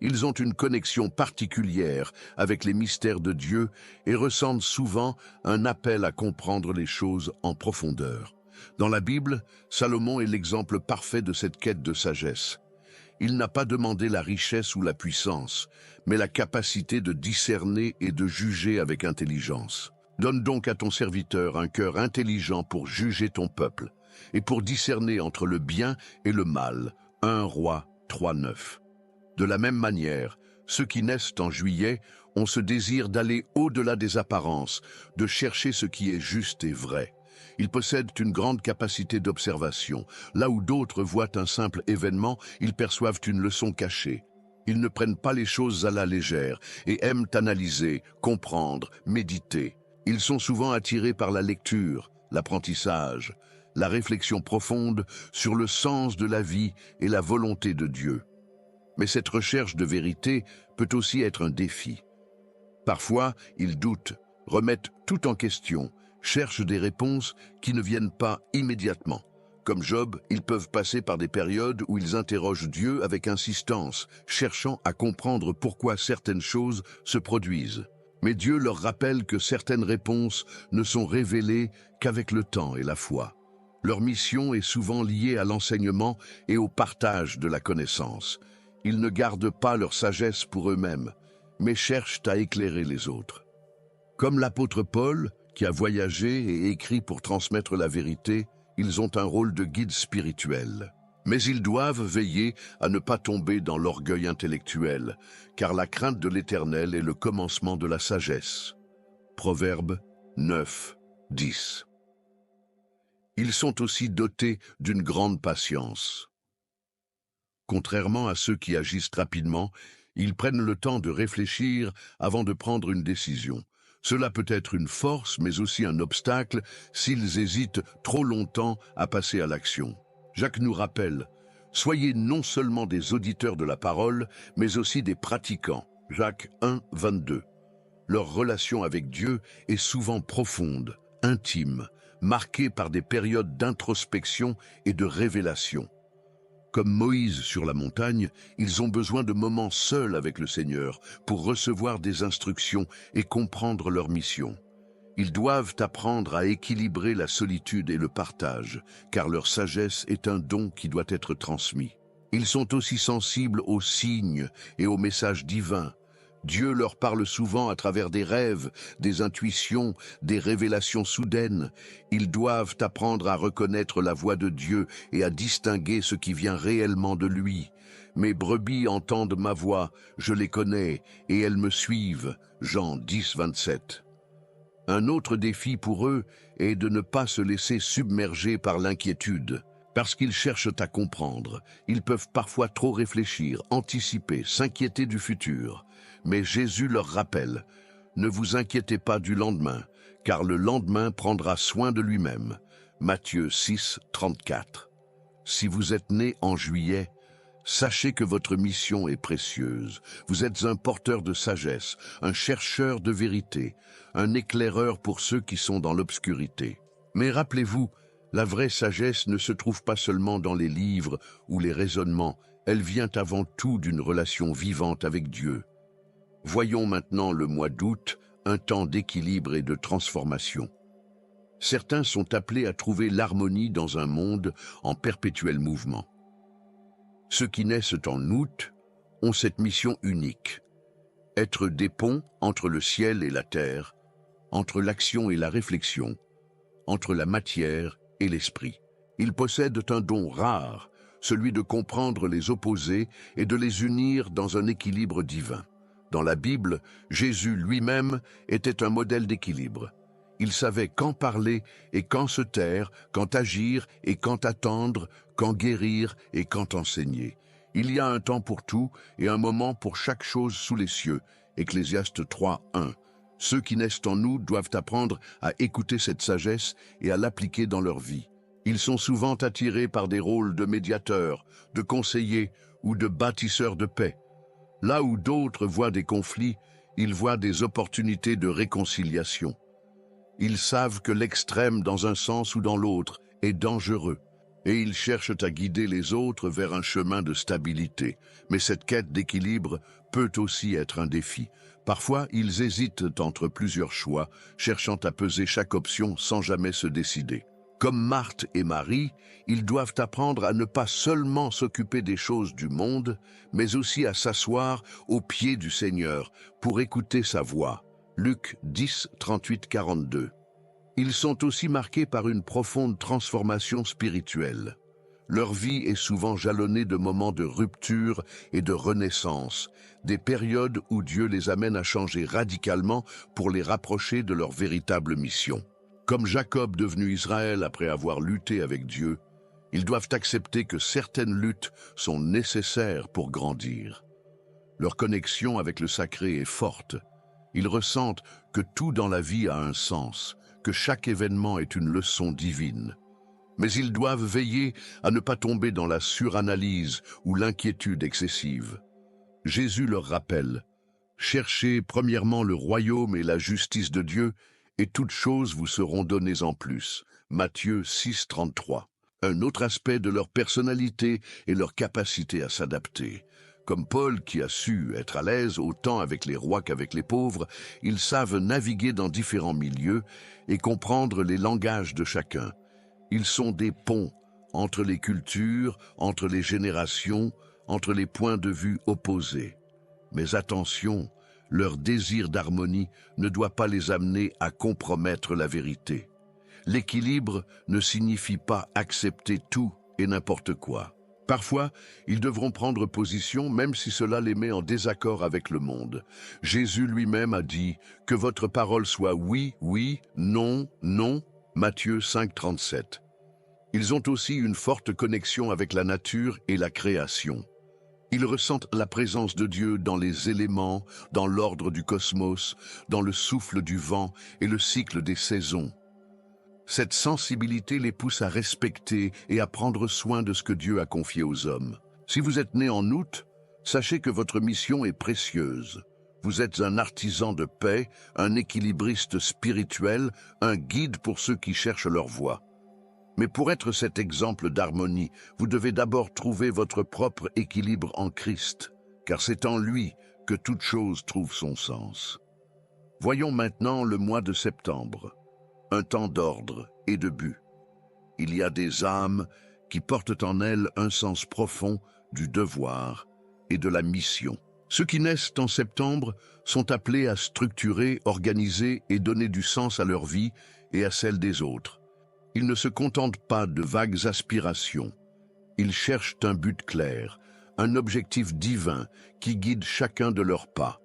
Ils ont une connexion particulière avec les mystères de Dieu et ressentent souvent un appel à comprendre les choses en profondeur. Dans la Bible, Salomon est l'exemple parfait de cette quête de sagesse. Il n'a pas demandé la richesse ou la puissance, mais la capacité de discerner et de juger avec intelligence. Donne donc à ton serviteur un cœur intelligent pour juger ton peuple, et pour discerner entre le bien et le mal. 1 Roi 3:9. De la même manière, ceux qui naissent en juillet ont ce désir d'aller au-delà des apparences, de chercher ce qui est juste et vrai. Ils possèdent une grande capacité d'observation. Là où d'autres voient un simple événement, ils perçoivent une leçon cachée. Ils ne prennent pas les choses à la légère et aiment analyser, comprendre, méditer. Ils sont souvent attirés par la lecture, l'apprentissage, la réflexion profonde sur le sens de la vie et la volonté de Dieu. Mais cette recherche de vérité peut aussi être un défi. Parfois, ils doutent, remettent tout en question, cherchent des réponses qui ne viennent pas immédiatement. Comme Job, ils peuvent passer par des périodes où ils interrogent Dieu avec insistance, cherchant à comprendre pourquoi certaines choses se produisent. Mais Dieu leur rappelle que certaines réponses ne sont révélées qu'avec le temps et la foi. Leur mission est souvent liée à l'enseignement et au partage de la connaissance. Ils ne gardent pas leur sagesse pour eux-mêmes, mais cherchent à éclairer les autres. Comme l'apôtre Paul, qui a voyagé et écrit pour transmettre la vérité, ils ont un rôle de guide spirituel. Mais ils doivent veiller à ne pas tomber dans l'orgueil intellectuel, car la crainte de l'Éternel est le commencement de la sagesse. Proverbe 9:10. Ils sont aussi dotés d'une grande patience. Contrairement à ceux qui agissent rapidement, ils prennent le temps de réfléchir avant de prendre une décision. Cela peut être une force, mais aussi un obstacle s'ils hésitent trop longtemps à passer à l'action. Jacques nous rappelle, soyez non seulement des auditeurs de la parole, mais aussi des pratiquants. Jacques 1:22. Leur relation avec Dieu est souvent profonde, intime, marquée par des périodes d'introspection et de révélation. Comme Moïse sur la montagne, ils ont besoin de moments seuls avec le Seigneur pour recevoir des instructions et comprendre leur mission. Ils doivent apprendre à équilibrer la solitude et le partage, car leur sagesse est un don qui doit être transmis. Ils sont aussi sensibles aux signes et aux messages divins. Dieu leur parle souvent à travers des rêves, des intuitions, des révélations soudaines. Ils doivent apprendre à reconnaître la voix de Dieu et à distinguer ce qui vient réellement de lui. Mes brebis entendent ma voix, je les connais, et elles me suivent. Jean 10:27. Un autre défi pour eux est de ne pas se laisser submerger par l'inquiétude. Parce qu'ils cherchent à comprendre, ils peuvent parfois trop réfléchir, anticiper, s'inquiéter du futur. Mais Jésus leur rappelle, ne vous inquiétez pas du lendemain, car le lendemain prendra soin de lui-même. Matthieu 6:34. Si vous êtes né en juillet, sachez que votre mission est précieuse. Vous êtes un porteur de sagesse, un chercheur de vérité, un éclaireur pour ceux qui sont dans l'obscurité. Mais rappelez-vous, la vraie sagesse ne se trouve pas seulement dans les livres ou les raisonnements, elle vient avant tout d'une relation vivante avec Dieu. Voyons maintenant le mois d'août, un temps d'équilibre et de transformation. Certains sont appelés à trouver l'harmonie dans un monde en perpétuel mouvement. Ceux qui naissent en août ont cette mission unique: être des ponts entre le ciel et la terre, entre l'action et la réflexion, entre la matière et l'esprit. Ils possèdent un don rare, celui de comprendre les opposés et de les unir dans un équilibre divin. Dans la Bible, Jésus lui-même était un modèle d'équilibre. Il savait quand parler et quand se taire, quand agir et quand attendre, quand guérir et quand enseigner. Il y a un temps pour tout et un moment pour chaque chose sous les cieux. Ecclésiaste 3, 1. Ceux qui naissent en nous doivent apprendre à écouter cette sagesse et à l'appliquer dans leur vie. Ils sont souvent attirés par des rôles de médiateurs, de conseillers ou de bâtisseurs de paix. Là où d'autres voient des conflits, ils voient des opportunités de réconciliation. Ils savent que l'extrême dans un sens ou dans l'autre est dangereux, et ils cherchent à guider les autres vers un chemin de stabilité. Mais cette quête d'équilibre peut aussi être un défi. Parfois, ils hésitent entre plusieurs choix, cherchant à peser chaque option sans jamais se décider. Comme Marthe et Marie, ils doivent apprendre à ne pas seulement s'occuper des choses du monde, mais aussi à s'asseoir aux pieds du Seigneur pour écouter sa voix. Luc 10, 38-42. Ils sont aussi marqués par une profonde transformation spirituelle. Leur vie est souvent jalonnée de moments de rupture et de renaissance, des périodes où Dieu les amène à changer radicalement pour les rapprocher de leur véritable mission. Comme Jacob devenu Israël après avoir lutté avec Dieu, ils doivent accepter que certaines luttes sont nécessaires pour grandir. Leur connexion avec le sacré est forte. Ils ressentent que tout dans la vie a un sens, que chaque événement est une leçon divine. Mais ils doivent veiller à ne pas tomber dans la suranalyse ou l'inquiétude excessive. Jésus leur rappelle: cherchez premièrement le royaume et la justice de Dieu, et toutes choses vous seront données en plus. Matthieu 6, 33. Un autre aspect de leur personnalité est leur capacité à s'adapter. Comme Paul qui a su être à l'aise autant avec les rois qu'avec les pauvres, ils savent naviguer dans différents milieux et comprendre les langages de chacun. Ils sont des ponts entre les cultures, entre les générations, entre les points de vue opposés. Mais attention, leur désir d'harmonie ne doit pas les amener à compromettre la vérité. L'équilibre ne signifie pas accepter tout et n'importe quoi. Parfois, ils devront prendre position même si cela les met en désaccord avec le monde. Jésus lui-même a dit « Que votre parole soit oui, oui, non, non » Matthieu 5, 37. Ils ont aussi une forte connexion avec la nature et la création. Ils ressentent la présence de Dieu dans les éléments, dans l'ordre du cosmos, dans le souffle du vent et le cycle des saisons. Cette sensibilité les pousse à respecter et à prendre soin de ce que Dieu a confié aux hommes. Si vous êtes né en août, sachez que votre mission est précieuse. Vous êtes un artisan de paix, un équilibriste spirituel, un guide pour ceux qui cherchent leur voie. Mais pour être cet exemple d'harmonie, vous devez d'abord trouver votre propre équilibre en Christ, car c'est en lui que toute chose trouve son sens. Voyons maintenant le mois de septembre, un temps d'ordre et de but. Il y a des âmes qui portent en elles un sens profond du devoir et de la mission. Ceux qui naissent en septembre sont appelés à structurer, organiser et donner du sens à leur vie et à celle des autres. Ils ne se contentent pas de vagues aspirations. Ils cherchent un but clair, un objectif divin qui guide chacun de leurs pas.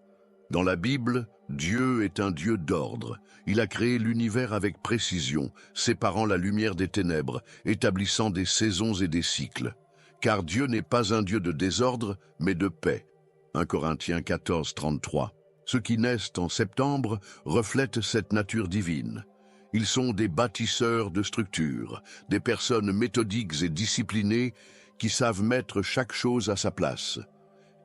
Dans la Bible, Dieu est un Dieu d'ordre. Il a créé l'univers avec précision, séparant la lumière des ténèbres, établissant des saisons et des cycles. Car Dieu n'est pas un Dieu de désordre, mais de paix. 1 Corinthiens 14, 33. Ceux qui naissent en septembre reflètent cette nature divine. Ils sont des bâtisseurs de structures, des personnes méthodiques et disciplinées qui savent mettre chaque chose à sa place.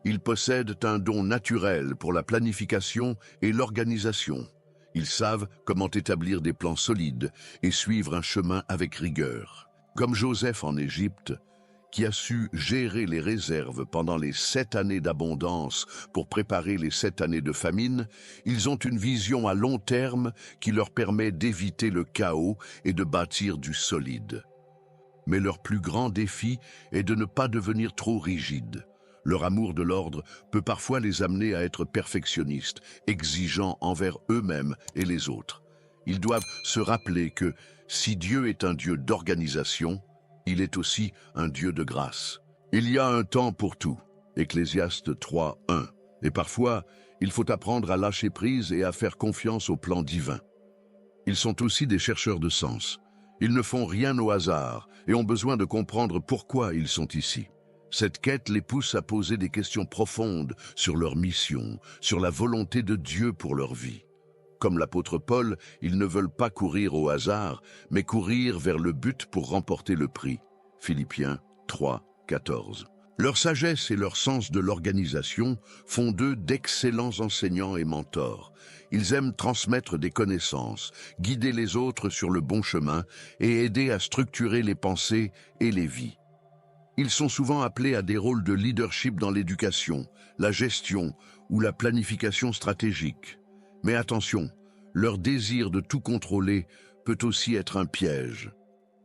Ils possèdent un don naturel pour la planification et l'organisation. Ils savent comment établir des plans solides et suivre un chemin avec rigueur. Comme Joseph en Égypte, qui a su gérer les réserves pendant les 7 années d'abondance pour préparer les 7 années de famine, ils ont une vision à long terme qui leur permet d'éviter le chaos et de bâtir du solide. Mais leur plus grand défi est de ne pas devenir trop rigides. Leur amour de l'ordre peut parfois les amener à être perfectionnistes, exigeants envers eux-mêmes et les autres. Ils doivent se rappeler que si Dieu est un Dieu d'organisation, il est aussi un Dieu de grâce. Il y a un temps pour tout, Ecclésiaste 3, 1. Et parfois, il faut apprendre à lâcher prise et à faire confiance au plan divin. Ils sont aussi des chercheurs de sens. Ils ne font rien au hasard et ont besoin de comprendre pourquoi ils sont ici. Cette quête les pousse à poser des questions profondes sur leur mission, sur la volonté de Dieu pour leur vie. Comme l'apôtre Paul, ils ne veulent pas courir au hasard, mais courir vers le but pour remporter le prix. Philippiens 3, 14. Leur sagesse et leur sens de l'organisation font d'eux d'excellents enseignants et mentors. Ils aiment transmettre des connaissances, guider les autres sur le bon chemin et aider à structurer les pensées et les vies. Ils sont souvent appelés à des rôles de leadership dans l'éducation, la gestion ou la planification stratégique. Mais attention, leur désir de tout contrôler peut aussi être un piège.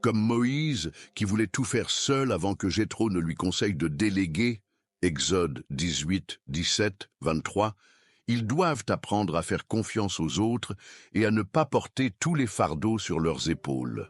Comme Moïse, qui voulait tout faire seul avant que Jéthro ne lui conseille de déléguer, Exode 18, 17, 23, ils doivent apprendre à faire confiance aux autres et à ne pas porter tous les fardeaux sur leurs épaules.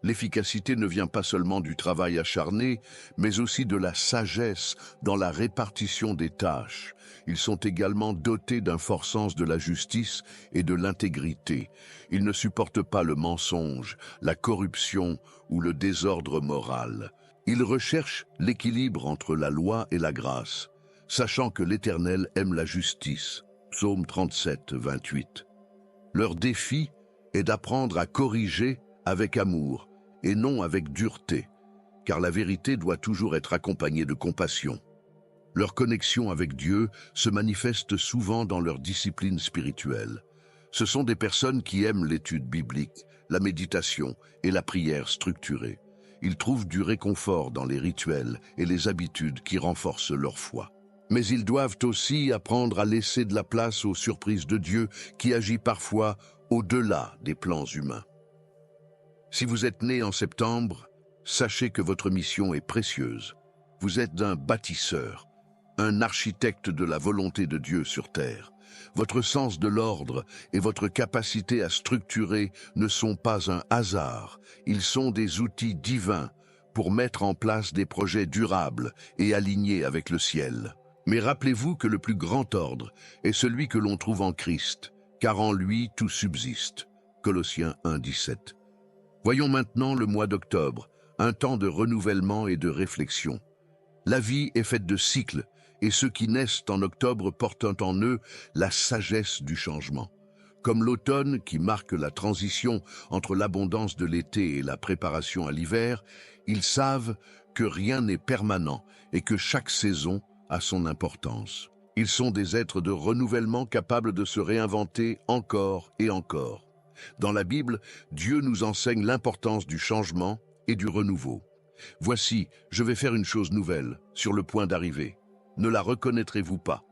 L'efficacité ne vient pas seulement du travail acharné, mais aussi de la sagesse dans la répartition des tâches. Ils sont également dotés d'un fort sens de la justice et de l'intégrité. Ils ne supportent pas le mensonge, la corruption ou le désordre moral. Ils recherchent l'équilibre entre la loi et la grâce, sachant que l'Éternel aime la justice. Psaume 37, 28. Leur défi est d'apprendre à corriger avec amour et non avec dureté, car la vérité doit toujours être accompagnée de compassion. Leur connexion avec Dieu se manifeste souvent dans leur discipline spirituelle. Ce sont des personnes qui aiment l'étude biblique, la méditation et la prière structurée. Ils trouvent du réconfort dans les rituels et les habitudes qui renforcent leur foi. Mais ils doivent aussi apprendre à laisser de la place aux surprises de Dieu qui agit parfois au-delà des plans humains. Si vous êtes né en septembre, sachez que votre mission est précieuse. Vous êtes un bâtisseur, un architecte de la volonté de Dieu sur terre. Votre sens de l'ordre et votre capacité à structurer ne sont pas un hasard, ils sont des outils divins pour mettre en place des projets durables et alignés avec le ciel. Mais rappelez-vous que le plus grand ordre est celui que l'on trouve en Christ, car en lui tout subsiste. Colossiens 1, 17. Voyons maintenant le mois d'octobre, un temps de renouvellement et de réflexion. La vie est faite de cycles, et ceux qui naissent en octobre portent en eux la sagesse du changement. Comme l'automne qui marque la transition entre l'abondance de l'été et la préparation à l'hiver, ils savent que rien n'est permanent et que chaque saison a son importance. Ils sont des êtres de renouvellement capables de se réinventer encore et encore. Dans la Bible, Dieu nous enseigne l'importance du changement et du renouveau. Voici, je vais faire une chose nouvelle, sur le point d'arriver. Ne la reconnaîtrez-vous pas?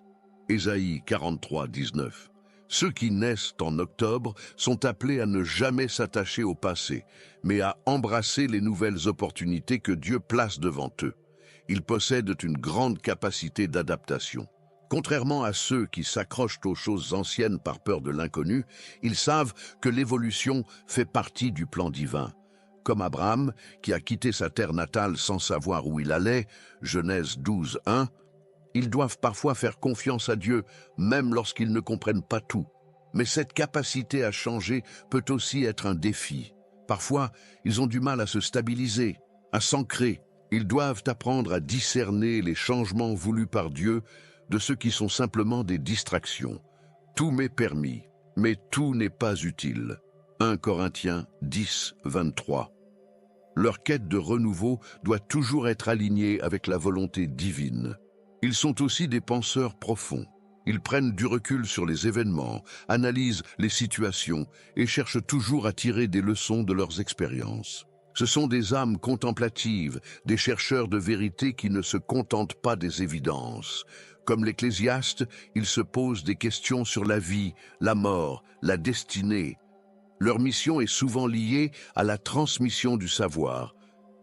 Ésaïe 43, 19. Ceux qui naissent en octobre sont appelés à ne jamais s'attacher au passé, mais à embrasser les nouvelles opportunités que Dieu place devant eux. Ils possèdent une grande capacité d'adaptation. Contrairement à ceux qui s'accrochent aux choses anciennes par peur de l'inconnu, ils savent que l'évolution fait partie du plan divin. Comme Abraham, qui a quitté sa terre natale sans savoir où il allait, Genèse 12, 1, ils doivent parfois faire confiance à Dieu, même lorsqu'ils ne comprennent pas tout. Mais cette capacité à changer peut aussi être un défi. Parfois, ils ont du mal à se stabiliser, à s'ancrer. Ils doivent apprendre à discerner les changements voulus par Dieu de ceux qui sont simplement des distractions. Tout m'est permis, mais tout n'est pas utile. 1 Corinthiens 10, 23. Leur quête de renouveau doit toujours être alignée avec la volonté divine. Ils sont aussi des penseurs profonds. Ils prennent du recul sur les événements, analysent les situations et cherchent toujours à tirer des leçons de leurs expériences. Ce sont des âmes contemplatives, des chercheurs de vérité qui ne se contentent pas des évidences. Comme l'Ecclésiaste, ils se posent des questions sur la vie, la mort, la destinée. Leur mission est souvent liée à la transmission du savoir.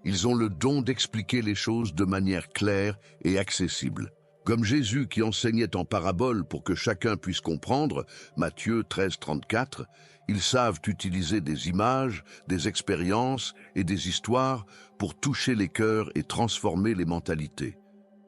Ils ont le don d'expliquer les choses de manière claire et accessible. Comme Jésus qui enseignait en parabole pour que chacun puisse comprendre, Matthieu 13,34, ils savent utiliser des images, des expériences et des histoires pour toucher les cœurs et transformer les mentalités.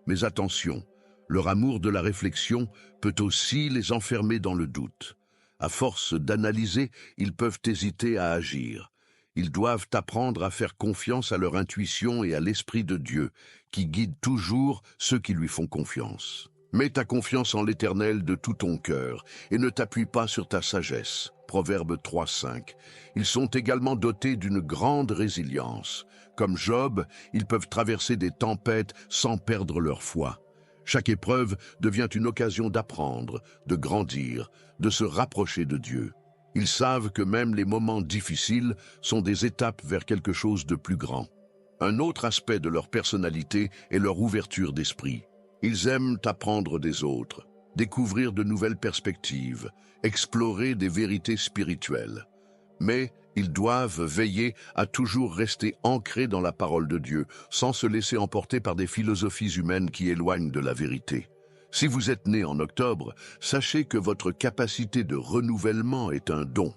Mais attention, leur amour de la réflexion peut aussi les enfermer dans le doute. À force d'analyser, ils peuvent hésiter à agir. Ils doivent apprendre à faire confiance à leur intuition et à l'Esprit de Dieu, qui guide toujours ceux qui lui font confiance. Mets ta confiance en l'Éternel de tout ton cœur et ne t'appuie pas sur ta sagesse. Proverbe 3,5. Ils sont également dotés d'une grande résilience. Comme Job, ils peuvent traverser des tempêtes sans perdre leur foi. Chaque épreuve devient une occasion d'apprendre, de grandir, de se rapprocher de Dieu. Ils savent que même les moments difficiles sont des étapes vers quelque chose de plus grand. Un autre aspect de leur personnalité est leur ouverture d'esprit. Ils aiment apprendre des autres, découvrir de nouvelles perspectives, explorer des vérités spirituelles. Mais ils doivent veiller à toujours rester ancrés dans la parole de Dieu, sans se laisser emporter par des philosophies humaines qui éloignent de la vérité. Si vous êtes né en octobre, sachez que votre capacité de renouvellement est un don.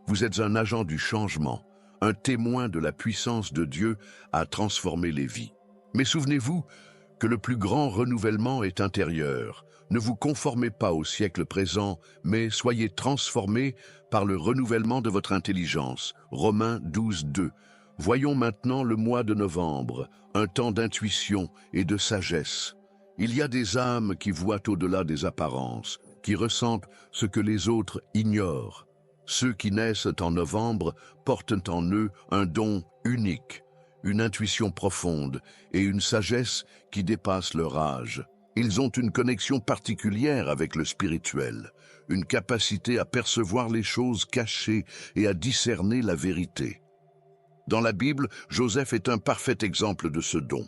Vous êtes un agent du changement, un témoin de la puissance de Dieu à transformer les vies. Mais souvenez-vous que le plus grand renouvellement est intérieur. Ne vous conformez pas au siècle présent, mais soyez transformés par le renouvellement de votre intelligence. Romains 12,2. Voyons maintenant le mois de novembre, un temps d'intuition et de sagesse. Il y a des âmes qui voient au-delà des apparences, qui ressentent ce que les autres ignorent. Ceux qui naissent en novembre portent en eux un don unique, une intuition profonde et une sagesse qui dépasse leur âge. Ils ont une connexion particulière avec le spirituel, une capacité à percevoir les choses cachées et à discerner la vérité. Dans la Bible, Joseph est un parfait exemple de ce don.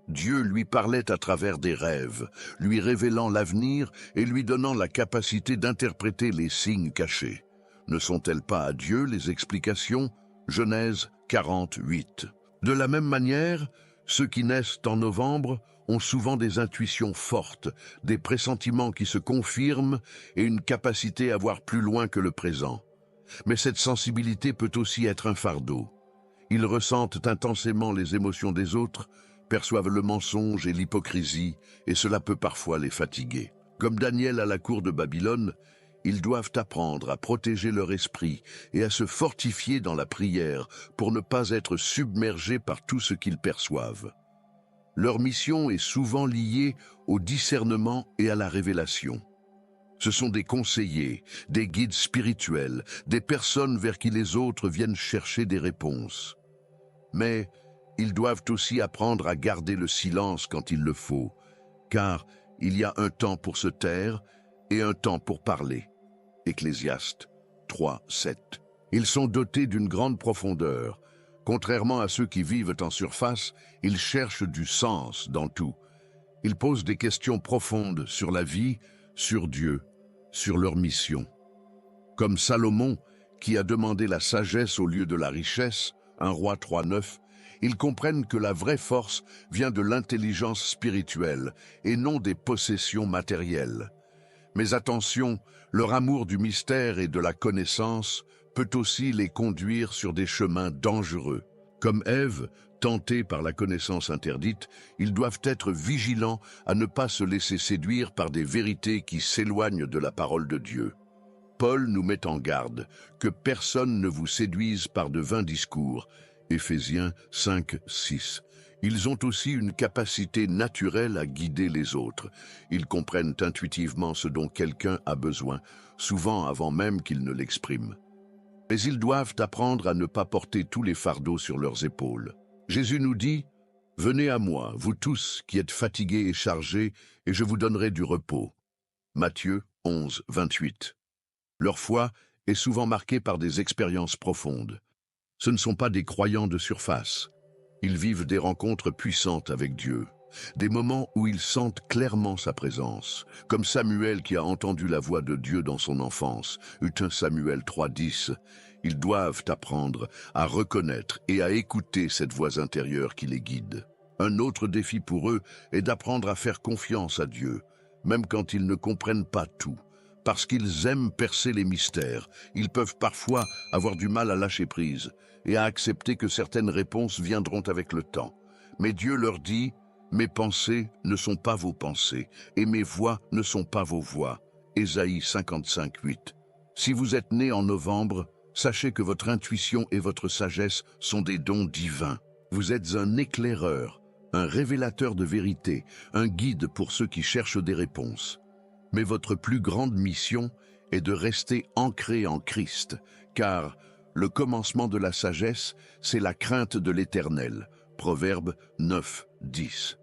Dieu lui parlait à travers des rêves, lui révélant l'avenir et lui donnant la capacité d'interpréter les signes cachés. Ne sont-elles pas à Dieu les explications? Genèse 48. De la même manière, ceux qui naissent en novembre ont souvent des intuitions fortes, des pressentiments qui se confirment et une capacité à voir plus loin que le présent. Mais cette sensibilité peut aussi être un fardeau. Ils ressentent intensément les émotions des autres, perçoivent le mensonge et l'hypocrisie, et cela peut parfois les fatiguer. Comme Daniel à la cour de Babylone, ils doivent apprendre à protéger leur esprit et à se fortifier dans la prière pour ne pas être submergés par tout ce qu'ils perçoivent. Leur mission est souvent liée au discernement et à la révélation. Ce sont des conseillers, des guides spirituels, des personnes vers qui les autres viennent chercher des réponses. Mais ils doivent aussi apprendre à garder le silence quand il le faut, car il y a un temps pour se taire et un temps pour parler. Ecclésiaste 3,7. Ils sont dotés d'une grande profondeur. Contrairement à ceux qui vivent en surface, ils cherchent du sens dans tout. Ils posent des questions profondes sur la vie, sur Dieu, sur leur mission. Comme Salomon, qui a demandé la sagesse au lieu de la richesse, 1 Roi 3,9, ils comprennent que la vraie force vient de l'intelligence spirituelle et non des possessions matérielles. Mais attention, leur amour du mystère et de la connaissance peut aussi les conduire sur des chemins dangereux. Comme Ève, tentés par la connaissance interdite, ils doivent être vigilants à ne pas se laisser séduire par des vérités qui s'éloignent de la parole de Dieu. Paul nous met en garde que personne ne vous séduise par de vains discours. Éphésiens 5,6. Ils ont aussi une capacité naturelle à guider les autres. Ils comprennent intuitivement ce dont quelqu'un a besoin, souvent avant même qu'il ne l'exprime. Mais ils doivent apprendre à ne pas porter tous les fardeaux sur leurs épaules. Jésus nous dit « Venez à moi, vous tous qui êtes fatigués et chargés, et je vous donnerai du repos. » Matthieu 11,28. Leur foi est souvent marquée par des expériences profondes. Ce ne sont pas des croyants de surface. Ils vivent des rencontres puissantes avec Dieu, des moments où ils sentent clairement sa présence, comme Samuel qui a entendu la voix de Dieu dans son enfance, 1 Samuel 3,10. Ils doivent apprendre à reconnaître et à écouter cette voix intérieure qui les guide. Un autre défi pour eux est d'apprendre à faire confiance à Dieu, même quand ils ne comprennent pas tout. Parce qu'ils aiment percer les mystères, ils peuvent parfois avoir du mal à lâcher prise et à accepter que certaines réponses viendront avec le temps. Mais Dieu leur dit: « Mes pensées ne sont pas vos pensées, et mes voix ne sont pas vos voix. » Ésaïe 55:8. Si vous êtes né en novembre, sachez que votre intuition et votre sagesse sont des dons divins. Vous êtes un éclaireur, un révélateur de vérité, un guide pour ceux qui cherchent des réponses. Mais votre plus grande mission est de rester ancré en Christ, car le commencement de la sagesse, c'est la crainte de l'Éternel. Proverbe 9:10.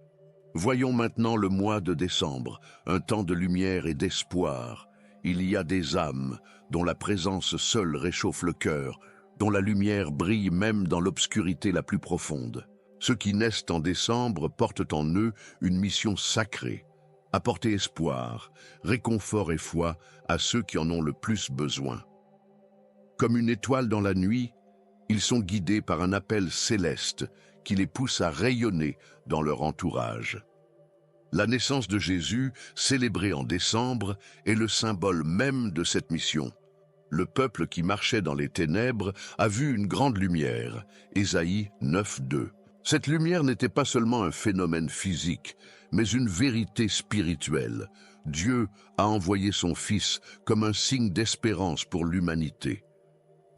Voyons maintenant le mois de décembre, un temps de lumière et d'espoir. Il y a des âmes dont la présence seule réchauffe le cœur, dont la lumière brille même dans l'obscurité la plus profonde. Ceux qui naissent en décembre portent en eux une mission sacrée: apporter espoir, réconfort et foi à ceux qui en ont le plus besoin. Comme une étoile dans la nuit, ils sont guidés par un appel céleste qui les pousse à rayonner dans leur entourage. La naissance de Jésus, célébrée en décembre, est le symbole même de cette mission. Le peuple qui marchait dans les ténèbres a vu une grande lumière. Ésaïe 9:2. Cette lumière n'était pas seulement un phénomène physique, mais une vérité spirituelle. Dieu a envoyé son Fils comme un signe d'espérance pour l'humanité.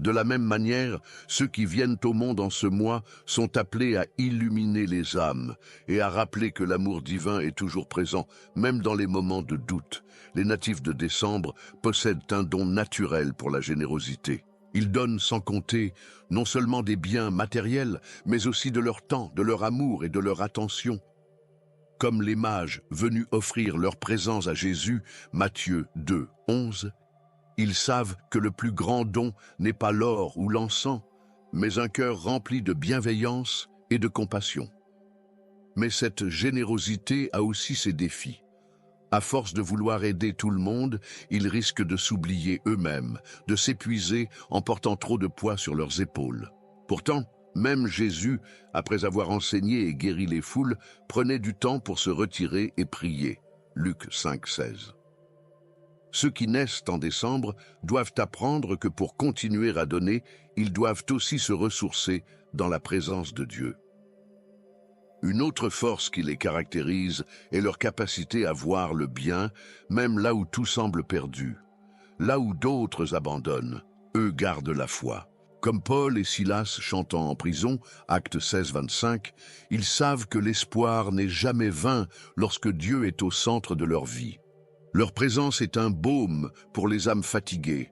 De la même manière, ceux qui viennent au monde en ce mois sont appelés à illuminer les âmes et à rappeler que l'amour divin est toujours présent, même dans les moments de doute. Les natifs de décembre possèdent un don naturel pour la générosité. Ils donnent sans compter non seulement des biens matériels, mais aussi de leur temps, de leur amour et de leur attention. Comme les mages venus offrir leur présence à Jésus, Matthieu 2:11, ils savent que le plus grand don n'est pas l'or ou l'encens, mais un cœur rempli de bienveillance et de compassion. Mais cette générosité a aussi ses défis. À force de vouloir aider tout le monde, ils risquent de s'oublier eux-mêmes, de s'épuiser en portant trop de poids sur leurs épaules. Pourtant, même Jésus, après avoir enseigné et guéri les foules, prenait du temps pour se retirer et prier. Luc 5:16. Ceux qui naissent en décembre doivent apprendre que pour continuer à donner, ils doivent aussi se ressourcer dans la présence de Dieu. Une autre force qui les caractérise est leur capacité à voir le bien, même là où tout semble perdu. Là où d'autres abandonnent, eux gardent la foi. Comme Paul et Silas chantant en prison, Actes 16:25, ils savent que l'espoir n'est jamais vain lorsque Dieu est au centre de leur vie. Leur présence est un baume pour les âmes fatiguées,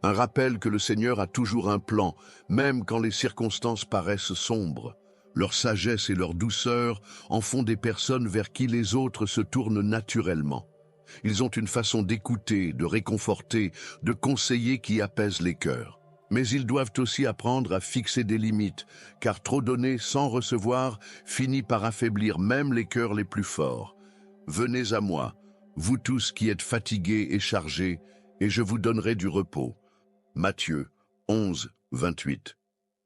un rappel que le Seigneur a toujours un plan, même quand les circonstances paraissent sombres. Leur sagesse et leur douceur en font des personnes vers qui les autres se tournent naturellement. Ils ont une façon d'écouter, de réconforter, de conseiller qui apaise les cœurs. Mais ils doivent aussi apprendre à fixer des limites, car trop donner sans recevoir finit par affaiblir même les cœurs les plus forts. Venez à moi, vous tous qui êtes fatigués et chargés, et je vous donnerai du repos. Matthieu 11:28.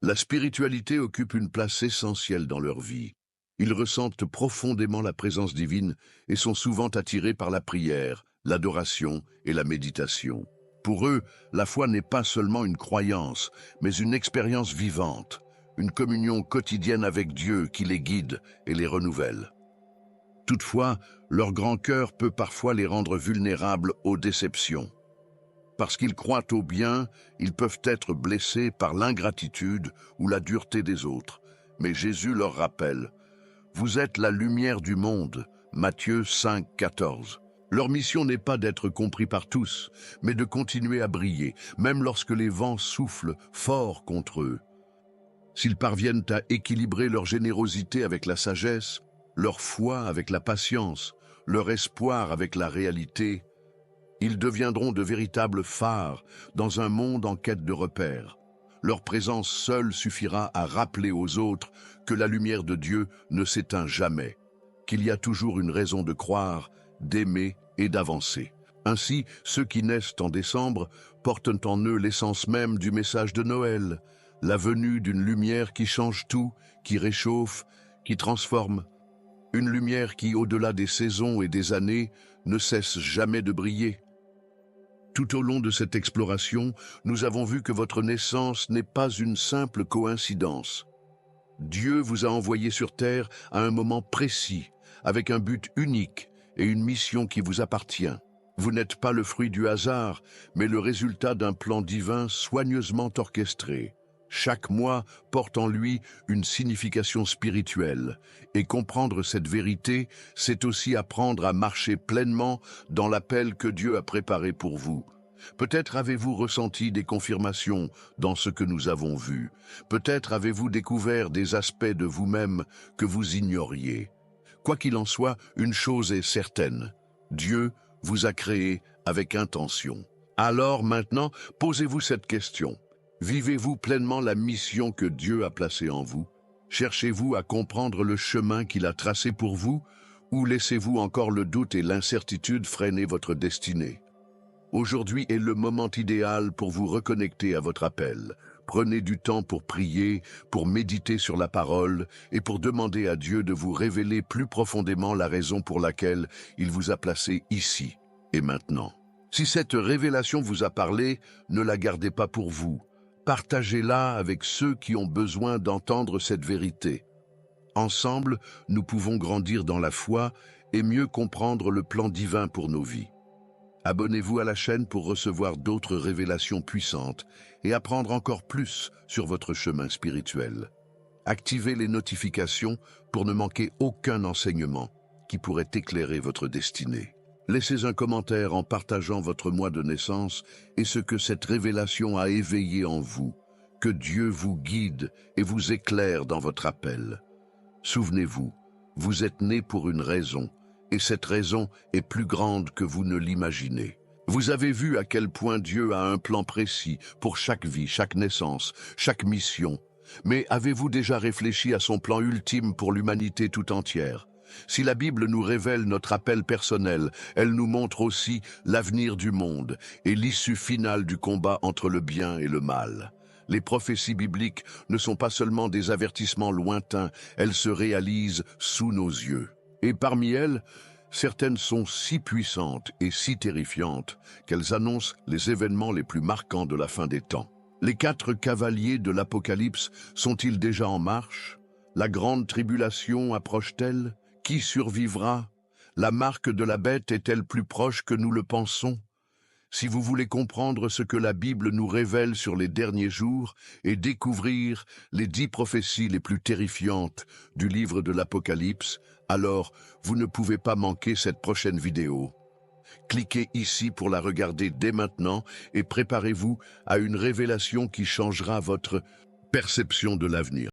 La spiritualité occupe une place essentielle dans leur vie. Ils ressentent profondément la présence divine et sont souvent attirés par la prière, l'adoration et la méditation. Pour eux, la foi n'est pas seulement une croyance, mais une expérience vivante, une communion quotidienne avec Dieu qui les guide et les renouvelle. Toutefois, leur grand cœur peut parfois les rendre vulnérables aux déceptions. Parce qu'ils croient au bien, ils peuvent être blessés par l'ingratitude ou la dureté des autres. Mais Jésus leur rappelle: « Vous êtes la lumière du monde » Matthieu 5:14. Leur mission n'est pas d'être compris par tous, mais de continuer à briller, même lorsque les vents soufflent fort contre eux. S'ils parviennent à équilibrer leur générosité avec la sagesse, leur foi avec la patience, leur espoir avec la réalité, ils deviendront de véritables phares dans un monde en quête de repères. Leur présence seule suffira à rappeler aux autres que la lumière de Dieu ne s'éteint jamais, qu'il y a toujours une raison de croire, d'aimer et d'avancer. Ainsi, ceux qui naissent en décembre portent en eux l'essence même du message de Noël, la venue d'une lumière qui change tout, qui réchauffe, qui transforme. Une lumière qui, au-delà des saisons et des années, ne cesse jamais de briller. Tout au long de cette exploration, nous avons vu que votre naissance n'est pas une simple coïncidence. Dieu vous a envoyé sur terre à un moment précis, avec un but unique et une mission qui vous appartient. Vous n'êtes pas le fruit du hasard, mais le résultat d'un plan divin soigneusement orchestré. Chaque mois porte en lui une signification spirituelle, et comprendre cette vérité, c'est aussi apprendre à marcher pleinement dans l'appel que Dieu a préparé pour vous. Peut-être avez-vous ressenti des confirmations dans ce que nous avons vu. Peut-être avez-vous découvert des aspects de vous-même que vous ignoriez. Quoi qu'il en soit, une chose est certaine. Dieu vous a créé avec intention. Alors maintenant, posez-vous cette question. Vivez-vous pleinement la mission que Dieu a placée en vous? Cherchez-vous à comprendre le chemin qu'il a tracé pour vous? Ou laissez-vous encore le doute et l'incertitude freiner votre destinée? Aujourd'hui est le moment idéal pour vous reconnecter à votre appel. Prenez du temps pour prier, pour méditer sur la parole et pour demander à Dieu de vous révéler plus profondément la raison pour laquelle il vous a placé ici et maintenant. Si cette révélation vous a parlé, ne la gardez pas pour vous. Partagez-la avec ceux qui ont besoin d'entendre cette vérité. Ensemble, nous pouvons grandir dans la foi et mieux comprendre le plan divin pour nos vies. Abonnez-vous à la chaîne pour recevoir d'autres révélations puissantes et apprendre encore plus sur votre chemin spirituel. Activez les notifications pour ne manquer aucun enseignement qui pourrait éclairer votre destinée. Laissez un commentaire en partageant votre mois de naissance et ce que cette révélation a éveillé en vous. Que Dieu vous guide et vous éclaire dans votre appel. Souvenez-vous, vous êtes né pour une raison, et cette raison est plus grande que vous ne l'imaginez. Vous avez vu à quel point Dieu a un plan précis pour chaque vie, chaque naissance, chaque mission. Mais avez-vous déjà réfléchi à son plan ultime pour l'humanité tout entière? Si la Bible nous révèle notre appel personnel, elle nous montre aussi l'avenir du monde et l'issue finale du combat entre le bien et le mal. Les prophéties bibliques ne sont pas seulement des avertissements lointains, elles se réalisent sous nos yeux. Et parmi elles, certaines sont si puissantes et si terrifiantes qu'elles annoncent les événements les plus marquants de la fin des temps. Les 4 cavaliers de l'Apocalypse sont-ils déjà en marche? La grande tribulation approche-t-elle? Qui survivra? La marque de la bête est-elle plus proche que nous le pensons? Si vous voulez comprendre ce que la Bible nous révèle sur les derniers jours et découvrir les 10 prophéties les plus terrifiantes du livre de l'Apocalypse, alors vous ne pouvez pas manquer cette prochaine vidéo. Cliquez ici pour la regarder dès maintenant et préparez-vous à une révélation qui changera votre perception de l'avenir.